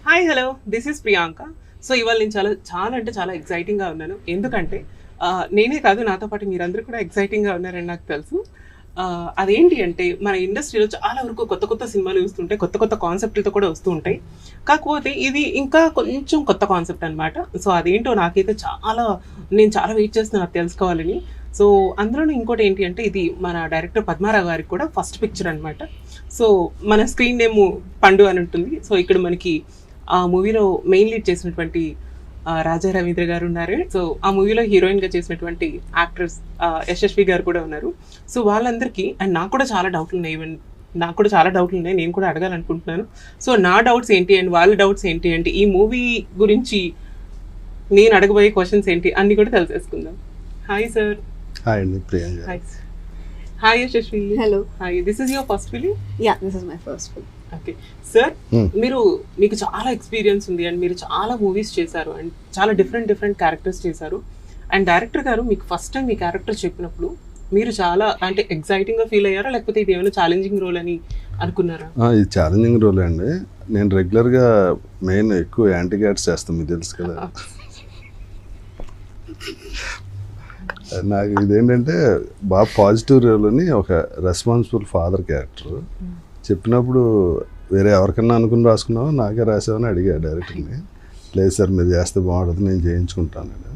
Hi hello this is Priyanka. So ఇవాళ నేను చాలా ఎక్సైటింగ్గా ఉన్నాను. ఎందుకంటే నేనే కాదు, నాతో పాటు మీరందరూ కూడా ఎక్సైటింగ్గా ఉన్నారని నాకు తెలుసు. అదేంటి అంటే మన ఇండస్ట్రీలో చాలా వరకు కొత్త కొత్త సినిమాలు వస్తుంటాయి, కొత్త కొత్త కాన్సెప్ట్లతో కూడా వస్తూ ఉంటాయి. కాకపోతే ఇది ఇంకా కొంచెం కొత్త కాన్సెప్ట్ అనమాట. సో అదేంటో నాకైతే నేను చాలా వెయిట్ చేస్తున్నాను అది తెలుసుకోవాలని. సో అందులోనూ ఇంకోటి ఏంటి అంటే ఇది మన డైరెక్టర్ పద్మారావు గారికి కూడా ఫస్ట్ పిక్చర్ అనమాట. సో మన స్క్రీన్ నేమ్ పండు అని ఉంటుంది. సో ఇక్కడ మనకి ఆ మూవీలో మెయిన్ లీడ్ చేసినటువంటి రాజా రవీంద్ర గారు ఉన్నారు. సో ఆ మూవీలో హీరోయిన్గా చేసినటువంటి యాక్ట్రెస్ యశస్వి గారు కూడా ఉన్నారు. సో వాళ్ళందరికీ అండ్ నాకు కూడా చాలా డౌట్లు ఉన్నాయి, నేను కూడా అడగాలనుకుంటున్నాను. సో నా డౌట్స్ ఏంటి అండ్ వాళ్ళ డౌట్స్ ఏంటి అంటే ఈ మూవీ గురించి నేను అడగబోయే క్వశ్చన్స్ ఏంటి అన్ని కూడా తెలిసేసుకుందాం. Hi sir. హాయ్ అండి Priyanka. Hi Yashasvi. Hello. Hi, this is your first film? Yeah, this is my first film. Okay sir, మీకు చాలా ఎక్స్పీరియన్స్ ఉంది అండ్ మీరు చాలా మూవీస్ చేశారు అండ్ చాలా డిఫరెంట్ క్యారెక్టర్స్ చేశారు. అండ్ డైరెక్టర్ గారు మీకు ఫస్ట్ టైం మీ క్యారెక్టర్ చెప్పినప్పుడు మీరు చాలా అంటే ఎక్సైటింగ్గా ఫీల్ అయ్యారా, లేకపోతే ఇది ఏమైనా ఛాలెంజింగ్ రోల్ అని అనుకున్నారా? ఇది ఛాలెంజింగ్ రోల్ అండి. నేను రెగ్యులర్గా మెయిన్ ఎక్కువ యాంటీ క్యారెక్టర్స్ చేస్తాను, మీకు తెలుసు కదా. నాకు ఇదేంటంటే బాగా పాజిటివ్ రోల్ అని ఒక రెస్పాన్సిబుల్ ఫాదర్ క్యారెక్టర్ చెప్పినప్పుడు వేరే ఎవరికన్నా అనుకుని రాసుకున్నావో నాకే రాసావని అడిగా డైరెక్టర్ని. లేదు సార్ మీరు చేస్తే బాగుంటుంది, నేను చేయించుకుంటాను.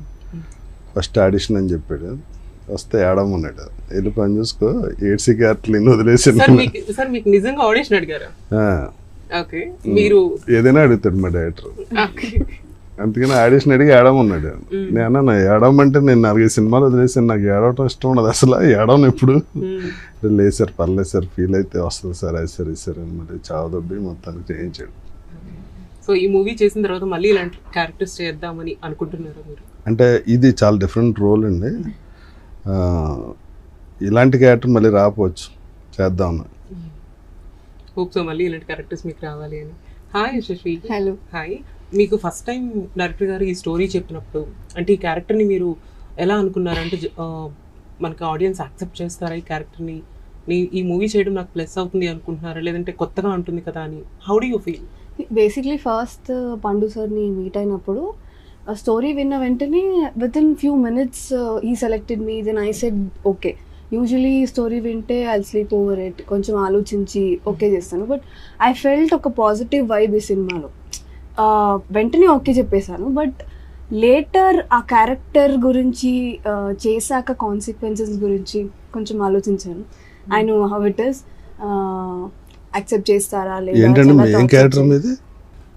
ఫస్ట్ ఆడిషన్ అని చెప్పాడు. వస్తే ఏడమన్నాడు, వెళ్ళి పని చూసుకో, ఏడ్సీ క్యారెక్టర్లు వదిలేసి ఏదైనా అడుగుతాడు మా డైరెక్టర్. అందుకని ఆడిషన్ అడిగి ఏడమన్నాడు. నేను ఏడమంటే నేను 4 సినిమాలు వదిలేసాను, నాకు ఏడవటం ఇష్టం ఉండదు అసలు, ఏడవను ఎప్పుడు. లేదు సార్ పర్లేదు సార్, ఫీల్ అయితే వస్తుంది సార్, అది సార్ ఇది సార్ అని మరి చావదొబ్బి మొత్తానికి చేయించాడు. సో ఈ మూవీ చేసిన తర్వాత మళ్ళీ ఇలాంటి క్యారెక్టర్స్ చేద్దామని అనుకుంటున్నారా మీరు? అంటే ఇది చాలా డిఫరెంట్ రోల్ అండి. ఇలాంటి క్యారెక్టర్ మళ్ళీ రాకపోవచ్చు, చేద్దాం. హోప్ సో మళ్ళీ ఇలాంటి క్యారెక్టర్స్ మీకు రావాలి అని. హాయ్ యశస్వి. హలో. హాయ్. మీకు ఫస్ట్ టైం డైరెక్టర్ గారు ఈ స్టోరీ చెప్పినప్పుడు అంటే ఈ క్యారెక్టర్ని మీరు ఎలా అనుకున్నారంటే మనకి ఆడియన్స్ యాక్సెప్ట్ చేస్తారా ఈ క్యారెక్టర్ని, ఈ మూవీ చేయడం నాకు ప్లస్ అవుతుంది అనుకుంటున్నారా, లేదంటే కొత్తగా ఉంటుంది కదా అని? How do you feel? Basically first Pandu సార్ని మీట్ అయినప్పుడు స్టోరీ విన్న వెంటనే వితిన్ ఫ్యూ మినిట్స్ ఈ selected me. Then I said okay. Usually story వింటే ఐ స్లీప్ ఓవర్ ఇట్, కొంచెం ఆలోచించి ఓకే చేస్తాను. బట్ ఐ ఫెల్ట్ ఒక పాజిటివ్ వైబ్ ఈ సినిమాలో. వెంటనే ఓకే చెప్పేశాను. బట్ లేటర్ ఆ క్యారెక్టర్ గురించి చేశాక కాన్సిక్వెన్సెస్ గురించి కొంచెం ఆలోచించాను. I know how it is, accept చేస్తారా లేదా.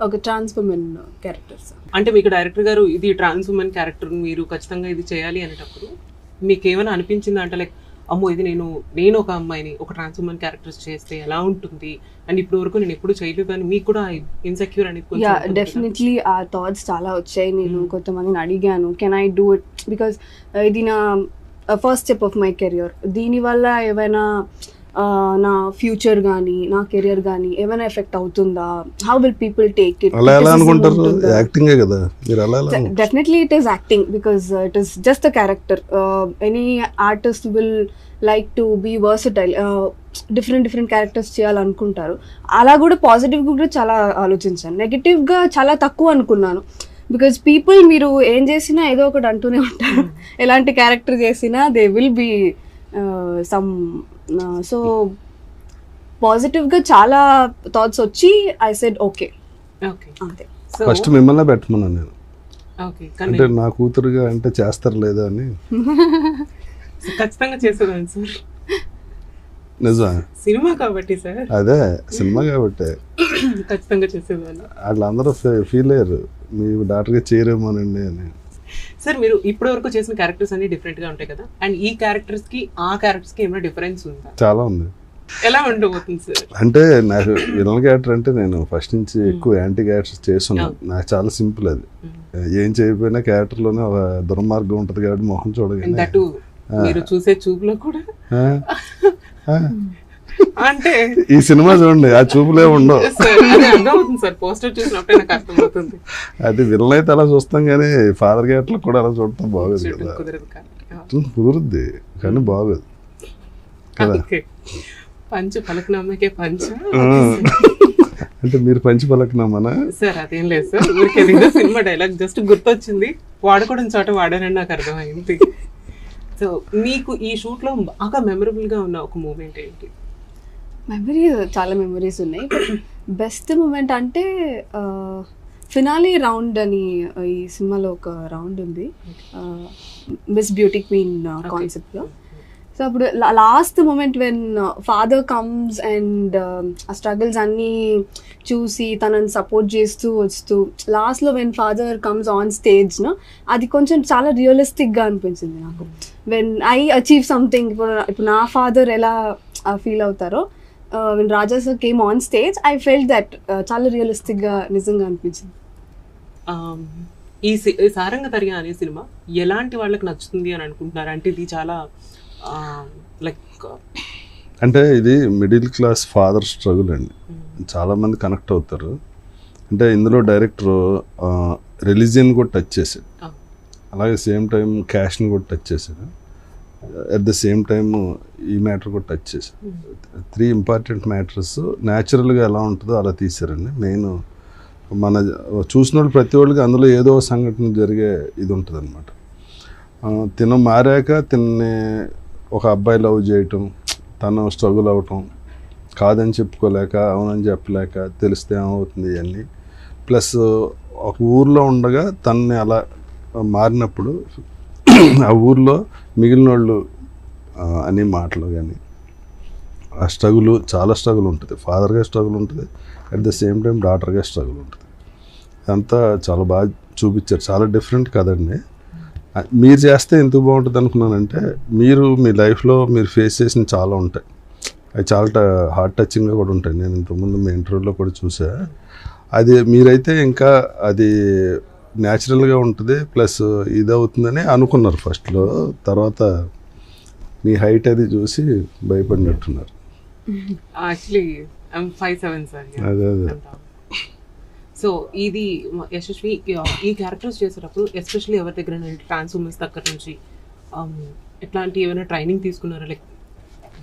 ఒక ట్రాన్స్ ఉమెన్ క్యారెక్టర్స్. అంటే మీకు డైరెక్టర్ గారు ఇది ట్రాన్స్ ఉమెన్ క్యారెక్టర్ మీరు ఖచ్చితంగా ఇది చేయాలి అనేటప్పుడు మీకు ఏమైనా అనిపించిందా అంటే లైక్ అమ్మో ఇది నేను ఒక అమ్మాయిని ఒక ట్రాన్స్ ఉమెన్ క్యారెక్టర్స్ చేస్తే ఎలా ఉంటుంది అండ్ ఇప్పుడు వరకు నేను ఎప్పుడు చేయలేదు అని మీకు కూడా ఇన్సెక్యూర్ అనేది? యా, డెఫినెట్లీ ఆ థాట్స్ చాలా వచ్చాయి. నేను కొంతమందిని అడిగాను, can I do it, because ఇది నా first step of my career. దీనివల్ల ఏమైనా నా ఫ్యూచర్ కానీ నా కెరియర్ కానీ ఏమైనా ఎఫెక్ట్ అవుతుందా, how will people take it? Definitely it is acting because it is just a character. Any artist will like to be versatile, different characters చేయాలనుకుంటారు. అలా కూడా పాజిటివ్ కూడా చాలా ఆలోచించాను, నెగిటివ్గా చాలా తక్కువ అనుకున్నాను. బికాజ్ పీపుల్ మీరు ఏం చేసినా ఏదో ఒకటి అంటూనే ఉంటారు. ఎలాంటి క్యారెక్టర్ చేసినా they will be some. So పాజిటివ్గా చాలా థాట్స్ వచ్చి ఐ సెడ్ ఓకే. అంతే. ఫస్ట్ మిమ్మల్ని పెట్టమన్నాను నేను, అంటే నా కూతురుగా అంటే చేస్తారు లేదా అని. ఖచ్చితంగా చేసేదాన్ని సార్, నిజం. సినిమా కాబట్టి సార్. అదే సినిమా కాబట్టి ఖచ్చితంగా చేసేదాన్ని. వాళ్ళందరూ ఫీల్ అయ్యారు మీ డాక్టర్గా చేయరేమోనండి అని. సార్ మీరు ఇప్పటి వరకు చేసిన క్యారెక్టర్స్ అన్ని డిఫరెంట్ గా ఉంటాయి కదా, అండ్ ఈ క్యారెక్టర్స్ కి ఆ క్యారెక్టర్స్ కి ఏమైనా డిఫరెన్స్ ఉందా? చాలా ఉంది. ఎలా ఉండబోతుంది సార్? అంటే నాకు విలన్ క్యారెక్టర్ అంటే నేను ఫస్ట్ నుంచి ఎక్కువ యాంటీ క్యారెక్టర్స్ చేస్తున్నాను. నాకు చాలా సింపుల్ అది. ఏం చేయకపోయినా క్యారెక్టర్ లోనే ఒక దుర్మార్గం ఉంటది కాబట్టి మొహం చూడగానే మీరు చూసే చూపులో కూడా అంటే ఈ సినిమా చూడండి ఆ చూపులే ఉండవు. అది విలన్ అయితే అలా చూస్తాం కానీ ఫాదర్ క్యారెక్టర్ కూడా అలా చూడటం బాగోదు కదా. కుదురుద్ది కానీ బాగోదు కదా. పంచు పలకనమ్మకే పంచు అంటే మీరు పంచి పలకనామనా? సార్ అదేం లేదు సార్, ఊరికే సినిమా డైలాగ్ జస్ట్ గుర్తొచ్చింది, వాడకూడని చోట వాడారని నాకు అర్థమైంది. సో మీకు ఈ షూట్ లో బాగా మెమరబుల్ గా ఉన్న ఒక మూమెంట్ ఏంటి? మెమరీస్, చాలా మెమరీస్ ఉన్నాయి. బెస్ట్ మూమెంట్ అంటే ఫినాలే రౌండ్ అని ఈ సినిమాలో ఒక రౌండ్ ఉంది, మిస్ బ్యూటీ క్వీన్ కాన్సెప్ట్లో. సో అప్పుడు last moment when father comes and ఆ స్ట్రగుల్స్ అన్నీ చూసి తనని సపోర్ట్ చేస్తూ వస్తూ లాస్ట్లో వెన్ ఫాదర్ కమ్స్ ఆన్ స్టేజ్ను, అది కొంచెం చాలా రియలిస్టిక్గా అనిపించింది నాకు. వెన్ ఐ అచీవ్ సంథింగ్, ఇప్పుడు నా ఫాదర్ ఎలా ఫీల్ అవుతారో when Raja sir came on stage, I felt that చాలా రియలిస్టిక్గా నిజంగా అనిపించింది. ఈ సారంగధర్య అనే సినిమా ఎలాంటి వాళ్ళకి నచ్చుతుంది అని అనుకుంటున్నారు? అంటే ఇది చాలా లైక్, అంటే ఇది మిడిల్ క్లాస్ ఫాదర్ స్ట్రగుల్ అండి, చాలామంది కనెక్ట్ అవుతారు. అంటే ఇందులో డైరెక్టర్ రిలీజియన్ కూడా టచ్ చేశాడు, అలాగే సేమ్ టైం క్యాష్ని కూడా టచ్ చేశాడు, అట్ ద సేమ్ టైమ్ ఈ మ్యాటర్ కూడా టచ్ చేశాడు. 3 ఇంపార్టెంట్ మ్యాటర్స్ న్యాచురల్గా ఎలా ఉంటుందో అలా తీశారండి. మెయిన్ మన చూసిన వాళ్ళు ప్రతి వాళ్ళకి అందులో ఏదో సంఘటన జరిగే ఇది ఉంటుంది అనమాట. తిను మారాక తిన్ని ఒక అబ్బాయి లవ్ చేయటం, తను స్ట్రగుల్ అవటం, కాదని చెప్పుకోలేక అవునని చెప్పలేక తెలిస్తే ఏమవుతుంది ఇవన్నీ, ప్లస్ ఒక ఊర్లో ఉండగా తనని అలా మారినప్పుడు ఆ ఊర్లో మిగిలిన వాళ్ళు అనే మాటలు కానీ ఆ స్ట్రగుల్, చాలా స్ట్రగుల్ ఉంటుంది. ఫాదర్గా స్ట్రగుల్ ఉంటుంది, అట్ ద సేమ్ టైం డాటర్గా స్ట్రగుల్ ఉంటుంది. ఇదంతా చాలా బాగా చూపించారు, చాలా డిఫరెంట్ కదండి. మీరు చేస్తే ఎందుకు బాగుంటుంది అనుకున్నానంటే, మీరు మీ లైఫ్లో మీరు ఫేస్ చేసిన చాలా ఉంటాయి, అవి చాలా హార్ట్ టచింగ్గా కూడా ఉంటాయి. నేను ఇంతకుముందు మీ ఇంటర్వ్యూలో కూడా చూసా. అది మీరైతే ఇంకా అది న్యాచురల్గా ఉంటుంది, ప్లస్ ఇది అవుతుందని అనుకున్నారు ఫస్ట్లో, తర్వాత మీ హైట్ అది చూసి భయపడినట్టున్నారు. Actually I'm 5'7" sir. అదే అదే. సో ఇది యశస్వి ఈ క్యారెక్టర్స్ చేసేటప్పుడు ఎస్పెషల్లీ ఎవరి దగ్గర ట్రాన్స్ ఉమెన్స్ దగ్గర నుంచి ఎట్లాంటి ఏమైనా ట్రైనింగ్ తీసుకున్నారా? Like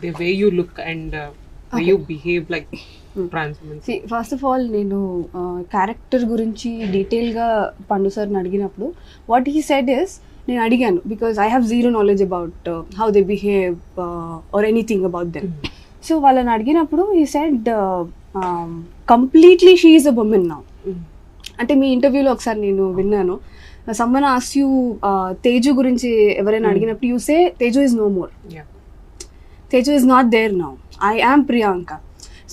the way you look and way you behave like trans womens. First of all నేను క్యారెక్టర్ గురించి డీటెయిల్గా పండు సార్ని అడిగినప్పుడు వాట్ హీ సెడ్ ఇస్, నేను అడిగాను because I have zero knowledge about how they behave or anything about them. So వాళ్ళని అడిగినప్పుడు he said completely she is a women now. అంటే మీ ఇంటర్వ్యూలో ఒకసారి నేను విన్నాను, సమ్మన్ ఆస్క్ యూ తేజు గురించి ఎవరైనా అడిగినప్పుడు you say Teju is no more, Teju is not there now, I am Priyanka.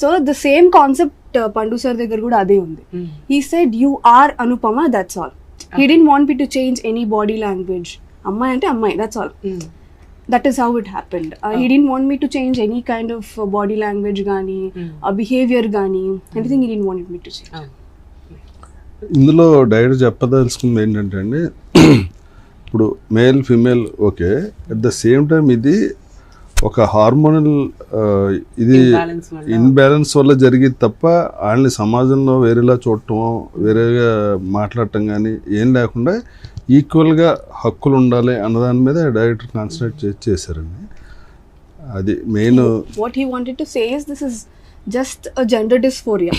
So the same concept Pandu sir దగ్గర కూడా అదే ఉంది. He said you are Anupama, that's all. He didn't want me to change any body language. అమ్మాయి అంటే అమ్మాయి, that's all. That is how it happened. He didn't want me to change any kind of body language gani, behavior gani, anything he didn't want me to change. ఇందులో direct చెప్పదలుచుకుంది ఏంటంటే అండి, ఇప్పుడు male female okay, at the same time ఇది ఒక hormonal ఇది imbalance వల్ల జరిగేది తప్ప వాళ్ళని సమాజంలో వేరేలా చూడటం, వేరేగా మాట్లాడటం కానీ ఏం లేకుండా ఈక్వల్గా హక్కులు ఉండాలి అన్నదాని మీద డైరెక్టర్ కాన్సన్ట్రేట్ చేశారండి. అది main. What he wanted to say is this is just a gender dysphoria.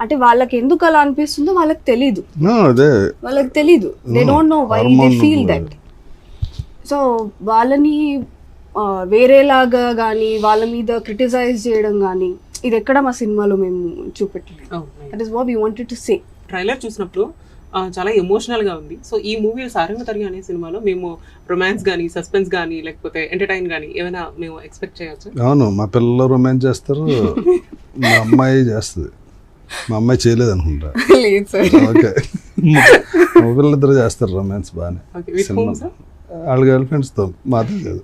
అంటే వాళ్ళకి ఎందుకు అలా అనిపిస్తుందో వాళ్ళకి తెలీదు, వాళ్ళకి తెలీదు, they don't know why they feel that. So వాళ్ళని వేరేలాగా కానీ వాళ్ళ మీద క్రిటిసైజ్ చేయడం కానీ ఇది ఎక్కడ మా సినిమాలో మేము చూపెట్టలేదు. That is what we wanted to say. Trailer చూసినప్పుడు చాలా ఎమోషనల్గా ఉంది. సో ఈ మూవీ సారంగధర్య అనే సినిమాలో మేము రొమాన్స్ కానీ సస్పెన్స్ కానీ లేకపోతే ఎంటర్టైన్ కానీ ఏమైనా మేము ఎక్స్పెక్ట్ చేయొచ్చు? అవును, మా పిల్లలు రొమాన్స్ చేస్తారు, మా అమ్మాయి చేస్తుంది. మా అమ్మాయి చేయలేదు అనుకుంటా. లేదు సార్. ఓకే, మా పిల్లలిద్దరు చేస్తారు రొమాన్స్ బాగానే. వాళ్ళ గర్ల్ ఫ్రెండ్స్తో మాత్రం లేదు.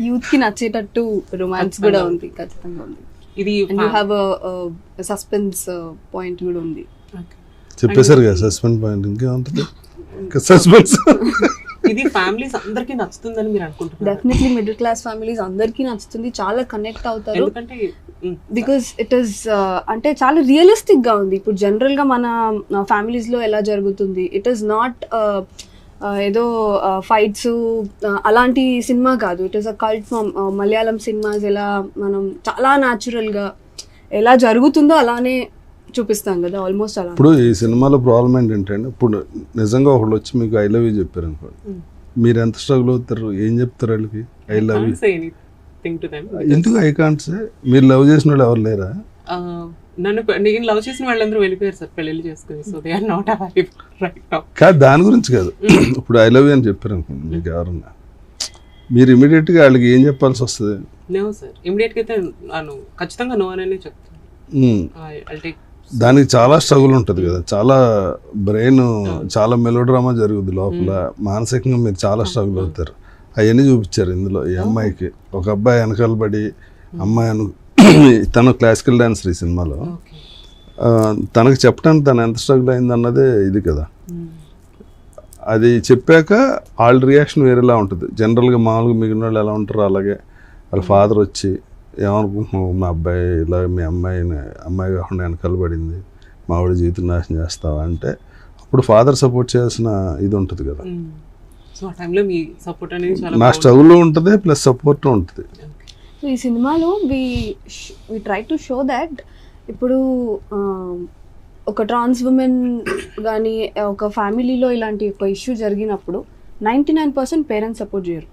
యూత్ కి నచ్చేటట్టు రొమాన్స్ కూడా ఉంది, ఖచ్చితంగా ఉంది. ఇది you have a suspense point కూడా ఉంది. చెప్పేశారు కదా సస్పెన్స్ పాయింట్, ఇంకా ఉంటుంది సస్పెన్స్. ఇది ఫ్యామిలీస్ అందరికీ నచ్చుతుందని మీరు అనుకుంటున్నారు? డెఫినెట్లీ మిడిల్ క్లాస్ ఫ్యామిలీస్ అందరికీ నచ్చుతుంది, చాలా కనెక్ట్ అవుతారు. బికాస్ ఇట్ ఈస్ అంటే చాలా రియలిస్టిక్ గా ఉంది. ఇప్పుడు జనరల్ గా మన ఫ్యామిలీస్ లో ఎలా జరుగుతుంది, ఇట్ ఈస్ నాట్ ఏదో ఫైట్స్ అలాంటి సినిమా కాదు. It is a cult film. Malayalam cinemas ఎలా మనం చాలా న్యాచురల్గా ఎలా జరుగుతుందో అలానే చూపిస్తాం కదా, ఆల్మోస్ట్ అలా. ఇప్పుడు ఈ సినిమాలో ప్రాబ్లం ఏంటంటే, ఇప్పుడు నిజంగా ఒకళ్ళు వచ్చి మీకు ఐ లవ్ యూ చెప్పారు అనుకోండి, మీరు ఎంత స్ట్రగుల్ అవుతారు, ఏం చెప్తారు వాళ్ళకి? ఐ లవ్ యూ ఎందుకు ఐ కాంట్ సే? మీరు లవ్ చేసిన వాళ్ళు ఎవరు లేరా? నేను లవ్ చేసిన వాళ్ళందరూ వెళ్ళిపోయారు సార్ పెళ్లి చేసుకుని. So they are not available right now. కాదు, దాని గురించి కాదు. ఇప్పుడు ఐ లవ్ యూ అని చెప్పారు అనుకోండి మీకు ఎవరన్నా, మీరు ఇమీడియట్గా వాళ్ళకి ఏం చెప్పాల్సి వస్తుంది? నో సార్, ఇమీడియట్గా అయితే నేను ఖచ్చితంగా నో అనే చెప్తాను. దానికి చాలా స్ట్రగుల్ ఉంటుంది కదా, చాలా బ్రెయిన్, చాలా మెలోడ్రామా జరుగుద్ది లోపల, మానసికంగా మీరు చాలా స్ట్రగుల్ అవుతారు. అవన్నీ చూపించారు ఇందులో. ఈ అమ్మాయికి ఒక అబ్బాయి వెనకాల పడి, అమ్మాయి తను క్లాసికల్ డాన్సర్ ఈ సినిమాలో, తనకు చెప్పడానికి తను ఎంత స్ట్రగుల్ అయింది అన్నదే ఇది కదా. అది చెప్పాక వాళ్ళ రియాక్షన్ వేరేలా ఉంటుంది. జనరల్గా మామూలుగా మిగిలిన వాళ్ళు ఎలా ఉంటారో అలాగే వాళ్ళ ఫాదర్ వచ్చి, ఏమనుకుంటున్నావు మా అబ్బాయి ఇలా, మీ అమ్మాయి కాకుండా వెనకాల పడింది, మా ఆవిడ జీవితం నాశనం చేస్తావా అంటే, అప్పుడు ఫాదర్ సపోర్ట్ చేయాల్సిన ఇది ఉంటుంది కదా. నా స్ట్రగుల్ ఉంటుంది ప్లస్ సపోర్ట్ ఉంటుంది. సో ఈ సినిమాలో we try to show that ఇప్పుడు ఒక ట్రాన్స్ ఉమెన్ కానీ ఒక ఫ్యామిలీలో ఇలాంటి ఒక ఇష్యూ జరిగినప్పుడు 99% పేరెంట్స్ సపోర్ట్ చేయరు.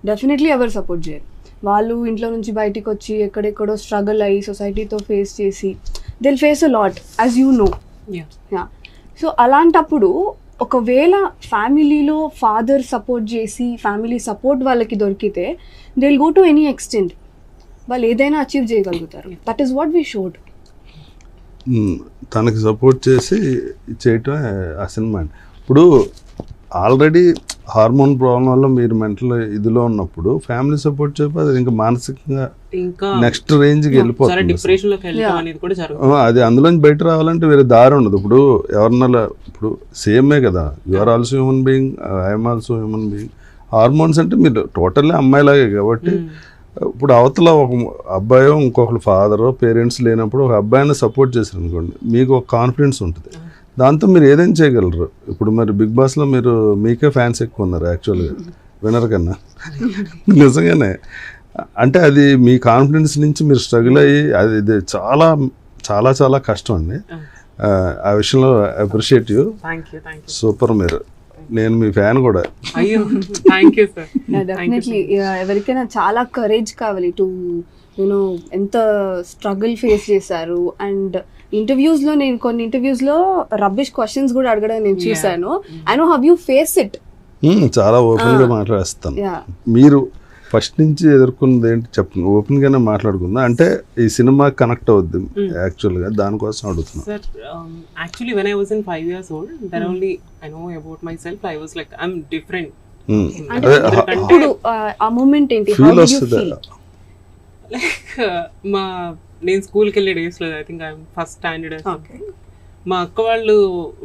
డెఫినెట్లీ ఎవరు సపోర్ట్ చేయరు. వాళ్ళు ఇంట్లో నుంచి బయటికి వచ్చి ఎక్కడెక్కడో స్ట్రగుల్ అయ్యి సొసైటీతో ఫేస్ చేసి they'll face a lot as you know. So అలాంటప్పుడు ఒకవేళ ఫ్యామిలీలో ఫాదర్ సపోర్ట్ చేసి ఫ్యామిలీ సపోర్ట్ వాళ్ళకి దొరికితే they will go to any extent, వాళ్ళు ఏదైనా అచీవ్ చేయగలుగుతారు. That is what we showed. తనకి సపోర్ట్ చేసి చేయటం ఆ సినిమా. ఇప్పుడు ఆల్రెడీ హార్మోన్ ప్రాబ్లం వల్ల మీరు మెంటల్ ఇదిలో ఉన్నప్పుడు ఫ్యామిలీ సపోర్ట్ చేయకపోతే అది ఇంకా మానసికంగా నెక్స్ట్ రేంజ్కి వెళ్ళిపోతుంది. అది అందులోంచి బయట రావాలంటే వేరే దారి ఉండదు. ఇప్పుడు ఎవరినలా, ఇప్పుడు సేమే కదా, you are also human being, I'm also human being. Hormones అంటే మీరు టోటల్లీ అమ్మాయిలాగే కాబట్టి, ఇప్పుడు అవతల ఒక అబ్బాయో ఇంకొకరు ఫాదరో పేరెంట్స్ లేనప్పుడు ఒక అబ్బాయిని సపోర్ట్ చేశారు అనుకోండి, మీకు ఒక కాన్ఫిడెన్స్ ఉంటుంది, దాంతో మీరు ఏదైనా చేయగలరు. ఇప్పుడు మరి బిగ్ బాస్లో మీరు మీకే ఫ్యాన్స్ ఎక్కువ ఉన్నారు యాక్చువల్గా వినర్ కన్నా. నిజంగానే అంటే అది మీ కాన్ఫిడెన్స్ నుంచి మీరు స్ట్రగుల్ అయ్యి, అది ఇది చాలా చాలా చాలా కష్టం అండి. ఆ విషయంలో అప్రిషియేట్ యూ, సూపర్. మీరు, నేను మీ ఫ్యాన్ కూడా. డెఫినెట్లీ ఎవరికైనా చాలా కరేజ్ కావాలి టు యూనో ఎంత స్ట్రగుల్ ఫేస్ చేశారు. అండ్ ఇంటర్వ్యూస్లో నేను కొన్ని ఇంటర్వ్యూస్లో రబ్బిష్ క్వశ్చన్స్ కూడా అడగడం నేను చూశాను. I know how you face it. చాలా ఓపెన్గా మాట్లాడేస్తాను. మీరు ఫస్ట్ నుంచి ఎదుర్కొన్నది ఏంటి చెప్పండి, ఓపెన్గానే మాట్లాడుకుందాం. అంటే ఈ సినిమా కనెక్ట్ అవుద్ది యాక్చువల్గా, దానికోసం అడుగుతున్నాను. Sir actually when I was in 5 years old, then only I know about myself. I was like I'm different. అప్పుడు ఆ మూమెంట్ ఏంటి, how do you feel? Like నేను స్కూల్కి వెళ్ళే డేస్లో I think I'm first standard. మా అక్క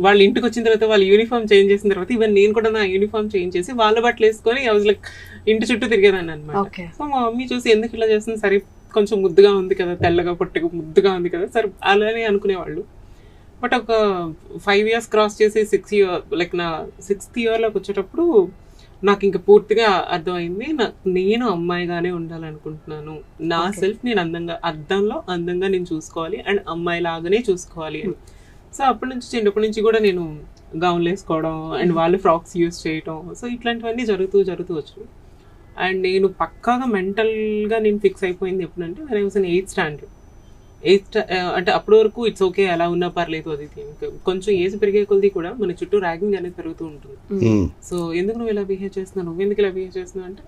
వాళ్ళ ఇంటికి వచ్చిన తర్వాత వాళ్ళ యూనిఫామ్ చేంజ్ చేసిన తర్వాత ఈవెన్ నేను కూడా నా యూనిఫామ్ చేంజ్ చేసి వాళ్ళ బట్టలు వేసుకొని ఐ వాజ్ లైక్ ఇంటి చుట్టూ తిరిగేదాన్ని అనమాట. సో మా మమ్మీ చూసి ఎందుకు ఇలా చేస్తుంది, సరే కొంచెం ముద్దుగా ఉంది కదా, తెల్లగా పొట్టుగా ముద్దుగా ఉంది కదా, సరే అలానే అనుకునేవాళ్ళు. బట్ ఒక 5 years క్రాస్ చేసి 6th year లైక్ నా 6th yearలోకి వచ్చేటప్పుడు నాకు ఇంకా పూర్తిగా అర్థమైంది, నేను అమ్మాయిగానే ఉండాలనుకుంటున్నాను, నా సెల్ఫ్ నేను అద్దంలో అందంగా నేను చూసుకోవాలి అండ్ అమ్మాయి లాగానే చూసుకోవాలి అని. సో చిన్నప్పటి నుంచి కూడా నేను గౌన్లు వేసుకోవడం అండ్ వాళ్ళు ఫ్రాక్స్ యూస్ చేయటం, సో ఇట్లాంటివన్నీ జరుగుతూ వచ్చాయి. అండ్ నేను పక్కాగా మెంటల్గా నేను ఫిక్స్ అయిపోయింది ఎప్పుడంటే when I was in 8th standard. అంటే అప్పటి వరకు ఇట్స్ ఓకే, అలా ఉన్నా పర్లేదు. అది కొంచెం ఏజ్ పెరిగే కొద్ది కూడా మన చుట్టూ ర్యాగింగ్ అనేది పెరుగుతూ ఉంటుంది. సో ఎందుకు నువ్వు ఇలా బిహేవ్ చేస్తున్నావు, నువ్వు ఎందుకు ఇలా బిహేవ్ చేస్తున్నావు అంటే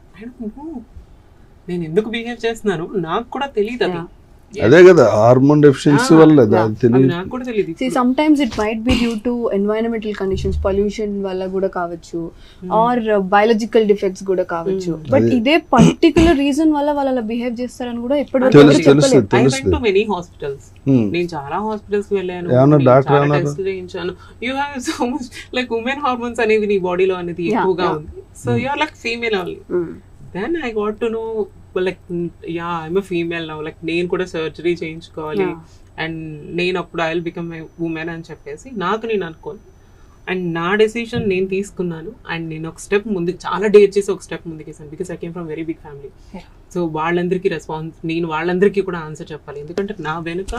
నేను ఎందుకు బిహేవ్ చేస్తున్నాను నాకు కూడా తెలియదు. అది అదే కదా హార్మోన్ డెఫిషియన్సీ వల్ల నాకు కూడా తెలియదు. Sometimes it might be due to environmental conditions, pollution వల్ల కూడా కావచ్చు, ఆర్ బయాలజికల్ డిఫెక్ట్స్ కూడా కావచ్చు. బట్ ఇదే పర్టికులర్ రీజన్ వల్ల వాళ్ళు అలా బిహేవ్ చేస్తారని కూడా ఎప్పటివరకు మెనీ హాస్పిటల్స్, నేను చాలా హాస్పిటల్స్ వెళ్ళాను, టెస్ట్ చేయించాను. You have so much like women hormones అనేవి నీ బాడీలో అనేది ఎక్కువగా ఉంది. So you are like female only. Then I got to know like I'm a female now, like నేను కూడా సర్జరీ చేయించుకోవాలి అండ్ నేను అప్పుడు I will become a women అని చెప్పేసి నాకు నేను అనుకోను. అండ్ నా డెసిషన్ నేను తీసుకున్నాను అండ్ నేను ఒక స్టెప్ ముందుకు చాలా డేర్ చేసి ఒక స్టెప్ ముందుకు వేసాను because I came from very big family. So వాళ్ళందరికీ నేను వాళ్ళందరికీ కూడా ఆన్సర్ చెప్పాలి ఎందుకంటే నా వెనుక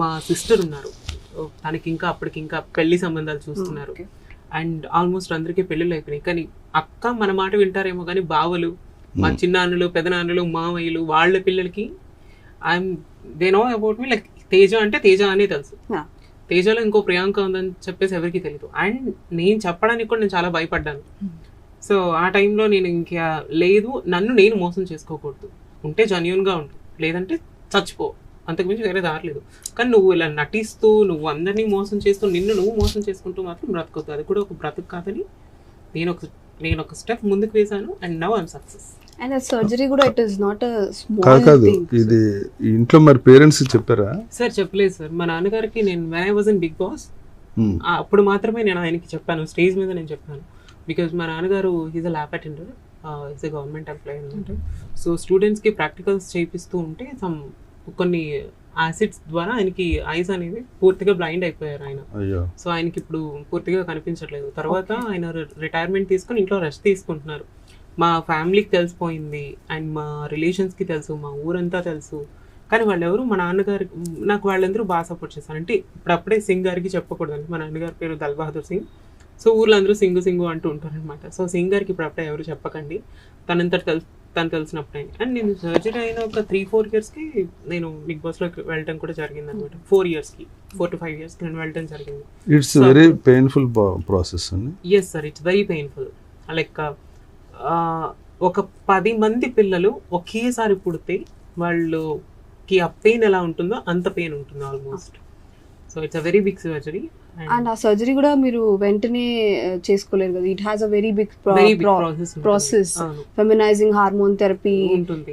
మా సిస్టర్ ఉన్నారు. తనకి ఇంకా అప్పటికి ఇంకా పెళ్లి సంబంధాలు చూస్తున్నారు అండ్ ఆల్మోస్ట్ అందరికీ పెళ్ళిళ్ళు అయిపోయినాయి. కానీ అక్క మన మాట వింటారేమో కానీ బావలు, మా చిన్నాన్నలు, పెదనాన్నలు, మామయ్యలు వాళ్ళ పిల్లలకి they know about me like Teja అంటే తేజ అనే తెలుసు, తేజలో ఇంకో ప్రియాంక ఉందని చెప్పేసి ఎవరికి తెలియదు. అండ్ నేను చెప్పడానికి కూడా నేను చాలా భయపడ్డాను. సో ఆ టైంలో నేను ఇంకా లేదు, నన్ను నేను మోసం చేసుకోకూడదు, ఉంటే జెన్యూన్గా ఉండు లేదంటే చచ్చిపో, అంతకుమించి వేరే దారలేదు. కానీ నువ్వు ఇలా నటిస్తూ నువ్వు అందరినీ మోసం చేస్తూ నిన్ను నువ్వు మోసం చేసుకుంటూ మాత్రం బ్రతకొద్దు, అది కూడా ఒక బ్రతుకు కాదని నేను ఒక స్టెప్ ముందుకు వేసాను and now I'm success. And surgery కూడా it is not a small కాదు. థింగ్. ఇది ఇంట్లో మరి పేరెంట్స్ చెప్పారా? సార్ చెప్పలేదు సార్. మా నాన్నగారికి నేను when I was in Bigg Boss అప్పుడు మాత్రమే నేను ఆయనకి చెప్పాను, స్టేజ్ మీద నేను చెప్పాను. బికాజ్ మా నాన్నగారు is a lab attender, is a government employee అనమాట. సో స్టూడెంట్స్కి ప్రాక్టికల్స్ చేయిస్తూ ఉంటే కొన్ని యాసిడ్స్ ద్వారా ఆయనకి ఐస్ అనేవి పూర్తిగా బ్లైండ్ అయిపోయారు ఆయన. సో ఆయనకి ఇప్పుడు పూర్తిగా కనిపించట్లేదు. తర్వాత ఆయన రిటైర్మెంట్ తీసుకుని ఇంట్లో రెస్ట్ తీసుకుంటున్నారు. మా ఫ్యామిలీకి తెలిసిపోయింది అండ్ మా రిలేషన్స్కి తెలుసు, మా ఊరంతా తెలుసు. కానీ వాళ్ళు ఎవరు మా నాన్నగారికి నాకు వాళ్ళందరూ బాగా సపోర్ట్ చేశారు. అంటే ఇప్పుడప్పుడే సింగ్ గారికి చెప్పకూడదండి, మా నాన్నగారి పేరు దల్ బహదూర్ సింగ్. సో ఊర్లో అందరూ సింగు సింగు అంటూ ఉంటారనమాట. సో సింగ్ గారికి ఇప్పుడప్పుడే ఎవరు చెప్పకండి, తను తెలిసినప్పుడే. అండ్ నేను సర్జరీ అయిన ఒక 3-4 yearsకి నేను బిగ్ బాస్లోకి వెళ్ళడం కూడా జరిగింది అనమాట. 4 to 5 yearsకి నేను వెళ్ళడం జరిగింది. ఇట్స్ వెరీ పెయిన్ఫుల్ ప్రాసెస్ అండి. Yes sir, it's very painful. Like ఒక 10 మంది పిల్లలు ఒకేసారి పుడితే వాళ్ళకి ఆ పెయిన్ ఎలా ఉంటుందో అంత పెయిన్ ఉంటుంది almost. So it's a very big surgery. And ఆ సర్జరీ కూడా మీరు వెంటనే చేసుకోలేరు కదా, it has a very big process. Feminising hormone therapy,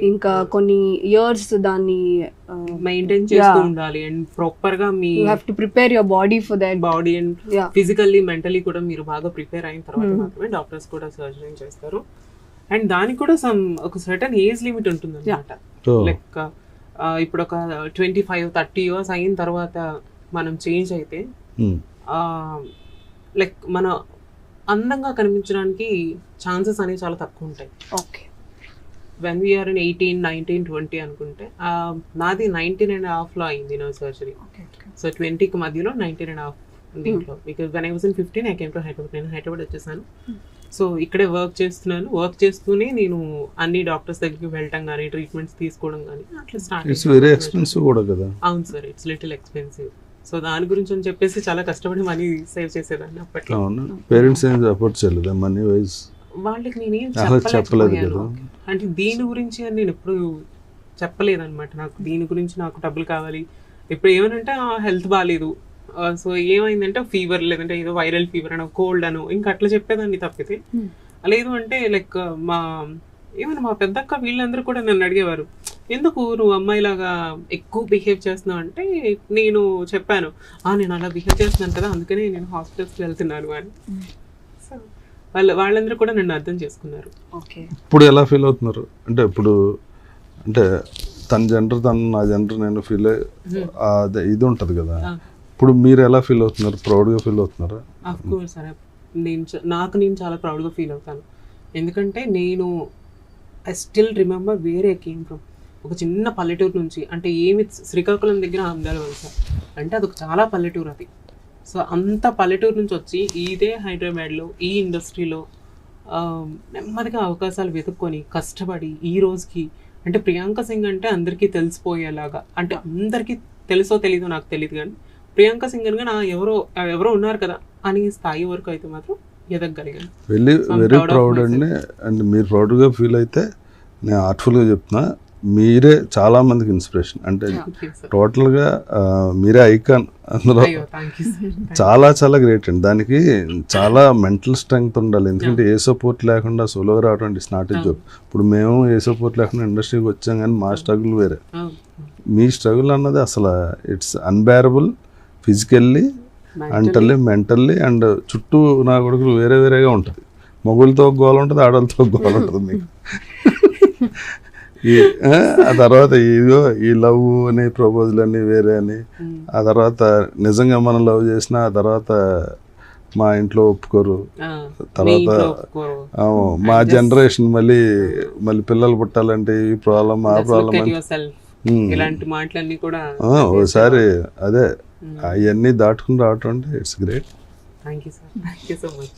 ఇంకా కొన్ని ఇయర్స్ దాన్ని మెయింటైన్ చేస్తూ ఉండాలి. అండ్ ప్రాపర్ గా me you have to prepare your body for that. Body and physically mentally కూడా మీరు బాగా ప్రిపేర్ అయిన తర్వాత మాత్రమే డాక్టర్స్ కూడా సర్జరీ చేస్తారు. అండ్ దానికి కూడా ఒక సర్టన్ ఏజ్ లిమిట్ ఉంటుంది అనమాట. లైక్ ఇప్పుడు ఒక 25-30 years అయిన తర్వాత మనం చేంజ్ అయితే లైక్ మన అందంగా కనిపించడానికి ఛాన్సెస్ అనేవి చాలా తక్కువ ఉంటాయి. ఓకే, వెన్ వీఆర్ ఇన్ 18, 19, 20 అనుకుంటే నాది 19.5 అయింది నా సర్జరీ. సో 20కి మధ్యలో 19.5 దీంట్లో. Because when I was in 15 I came to Hyderabad. నేను హైదరాబాద్ వచ్చేసాను. సో ఇక్కడే వర్క్ చేస్తున్నాను. వర్క్ చేస్తూనే నేను అన్ని డాక్టర్స్ దగ్గరికి వెళ్ళటం కానీ ట్రీట్మెంట్స్ తీసుకోవడం కానీ అట్లా స్టార్ట్. ఇట్స్ వెరీ ఎక్స్పెన్సివ్ కూడా కదా. అవును sir, it's little expensive. So దాని గురించి అని చెప్పేసి చాలా కష్టపడి మనీ సేవ్ చేసేదాన్ని అప్పట్లో. పేరెంట్స్ ఏం సపోర్ట్ చేయలేదు మనీ వైజ్? వాళ్ళకి నేనేం చెప్పలేదు కదా. అంటే దీని గురించి అని నేను ఎప్పుడు చెప్పలేదన్నమాట. నాకు దీని గురించి నాకు డబ్బులు కావాలి, ఇప్పుడు ఏమనంటే హెల్త్ బాగాలేదు, సో ఏమైందంటే ఫీవర్, లేదంటే ఏదో వైరల్ ఫీవర్ అనో కోల్డ్ అనో ఇంకా అట్లా చెప్పేదాన్ని తప్పితే. లేదు అంటే లైక్ ఏమైనా మా పెద్దక్క వీళ్ళందరూ కూడా నన్ను అడిగేవారు, ఎందుకు నువ్వు అమ్మాయిలాగా ఎక్కువ బిహేవ్ చేస్తున్నావు అంటే నేను చెప్పాను, నేను అలా బిహేవ్ చేస్తున్నాను కదా అందుకనే నేను హాస్పిటల్స్కి వెళ్తున్నాను అని. సో వాళ్ళందరూ కూడా నన్ను అర్థం చేసుకున్నారు. ఓకే, ఇప్పుడు ఎలా ఫీల్ అవుతున్నారు? అంటే ఇప్పుడు అంటే తన జెండర్ నా జెండర్ నేను ఫీల్ ఇది ఉంటుంది కదా, ఇప్పుడు మీరు ఎలా ఫీల్ అవుతున్నారు? ప్రౌడ్గా ఫీల్ అవుతున్నారా? ఆఫ్ కోర్స్ సార్, నేను చాలా ప్రౌడ్గా ఫీల్ అవుతాను. ఎందుకంటే I still remember where I came from. ఒక చిన్న పల్లెటూరు నుంచి, అంటే ఏమి శ్రీకాకుళం దగ్గర ఆమ్దాల వలస అంటే అదొక చాలా పల్లెటూరు అది. సో అంత పల్లెటూరు నుంచి వచ్చి ఇదే హైదరాబాద్లో ఈ ఇండస్ట్రీలో నెమ్మదిగా అవకాశాలు వెతుక్కొని కష్టపడి ఈ రోజుకి, అంటే ప్రియాంక సింగ్ అంటే అందరికీ తెలిసిపోయేలాగా, అంటే అందరికీ తెలుసో తెలీదో నాకు తెలియదు కానీ ప్రియాంక సింగ్ అనగా ఎవరో ఉన్నారు కదా అని స్థాయి వరకు అయితే మాత్రం ఎదగలిగాను. వెరీ ప్రౌడ్ అండి. అండ్ మీరు ప్రౌడ్గా ఫీల్ అయితే నేను ఆర్ట్ఫుల్గా చెప్తున్నా, మీరే చాలా మందికి ఇన్స్పిరేషన్. అంటే టోటల్గా మీరే ఐకాన్ అందులో. చాలా చాలా గ్రేట్ అండి. దానికి చాలా మెంటల్ స్ట్రెంగ్త్ ఉండాలి. ఎందుకంటే ఏ సపోర్ట్ లేకుండా సోలోగా రావడం ఇట్స్ నాట్ ఎ జాబ్. ఇప్పుడు మేము ఏ సపోర్ట్ లేకుండా ఇండస్ట్రీకి వచ్చాం కానీ మా స్ట్రగుల్ వేరే. మీ స్ట్రగుల్ అన్నది అసలు it's unbearable, physically, mentally and చుట్టూ నా కొడుకులు వేరే వేరేగా ఉంటుంది. మొగుళ్ళతో గోల ఉంటుంది, ఆడవాళ్ళతో గోల ఉంటుంది మీకు. ఆ తర్వాత ఇదిగో ఈ లవ్ అని ప్రపోజల్ అని వేరే అని, ఆ తర్వాత నిజంగా మనం లవ్ చేసిన ఆ తర్వాత మా ఇంట్లో ఒప్పుకోరు. మీ తర్వాత ఇంట్లో ఒప్పుకోరు. మా జనరేషన్ మళ్ళీ పిల్లలు పుట్టాలంటే ఈ ప్రాబ్లం ఆ Just look problem at yourself. ఇలాంటి మాటలన్నీ కూడా ఒకసారి అదే అవన్నీ దాటుకుని రావటం అంటే it's great. Thank you sir, thank you so much.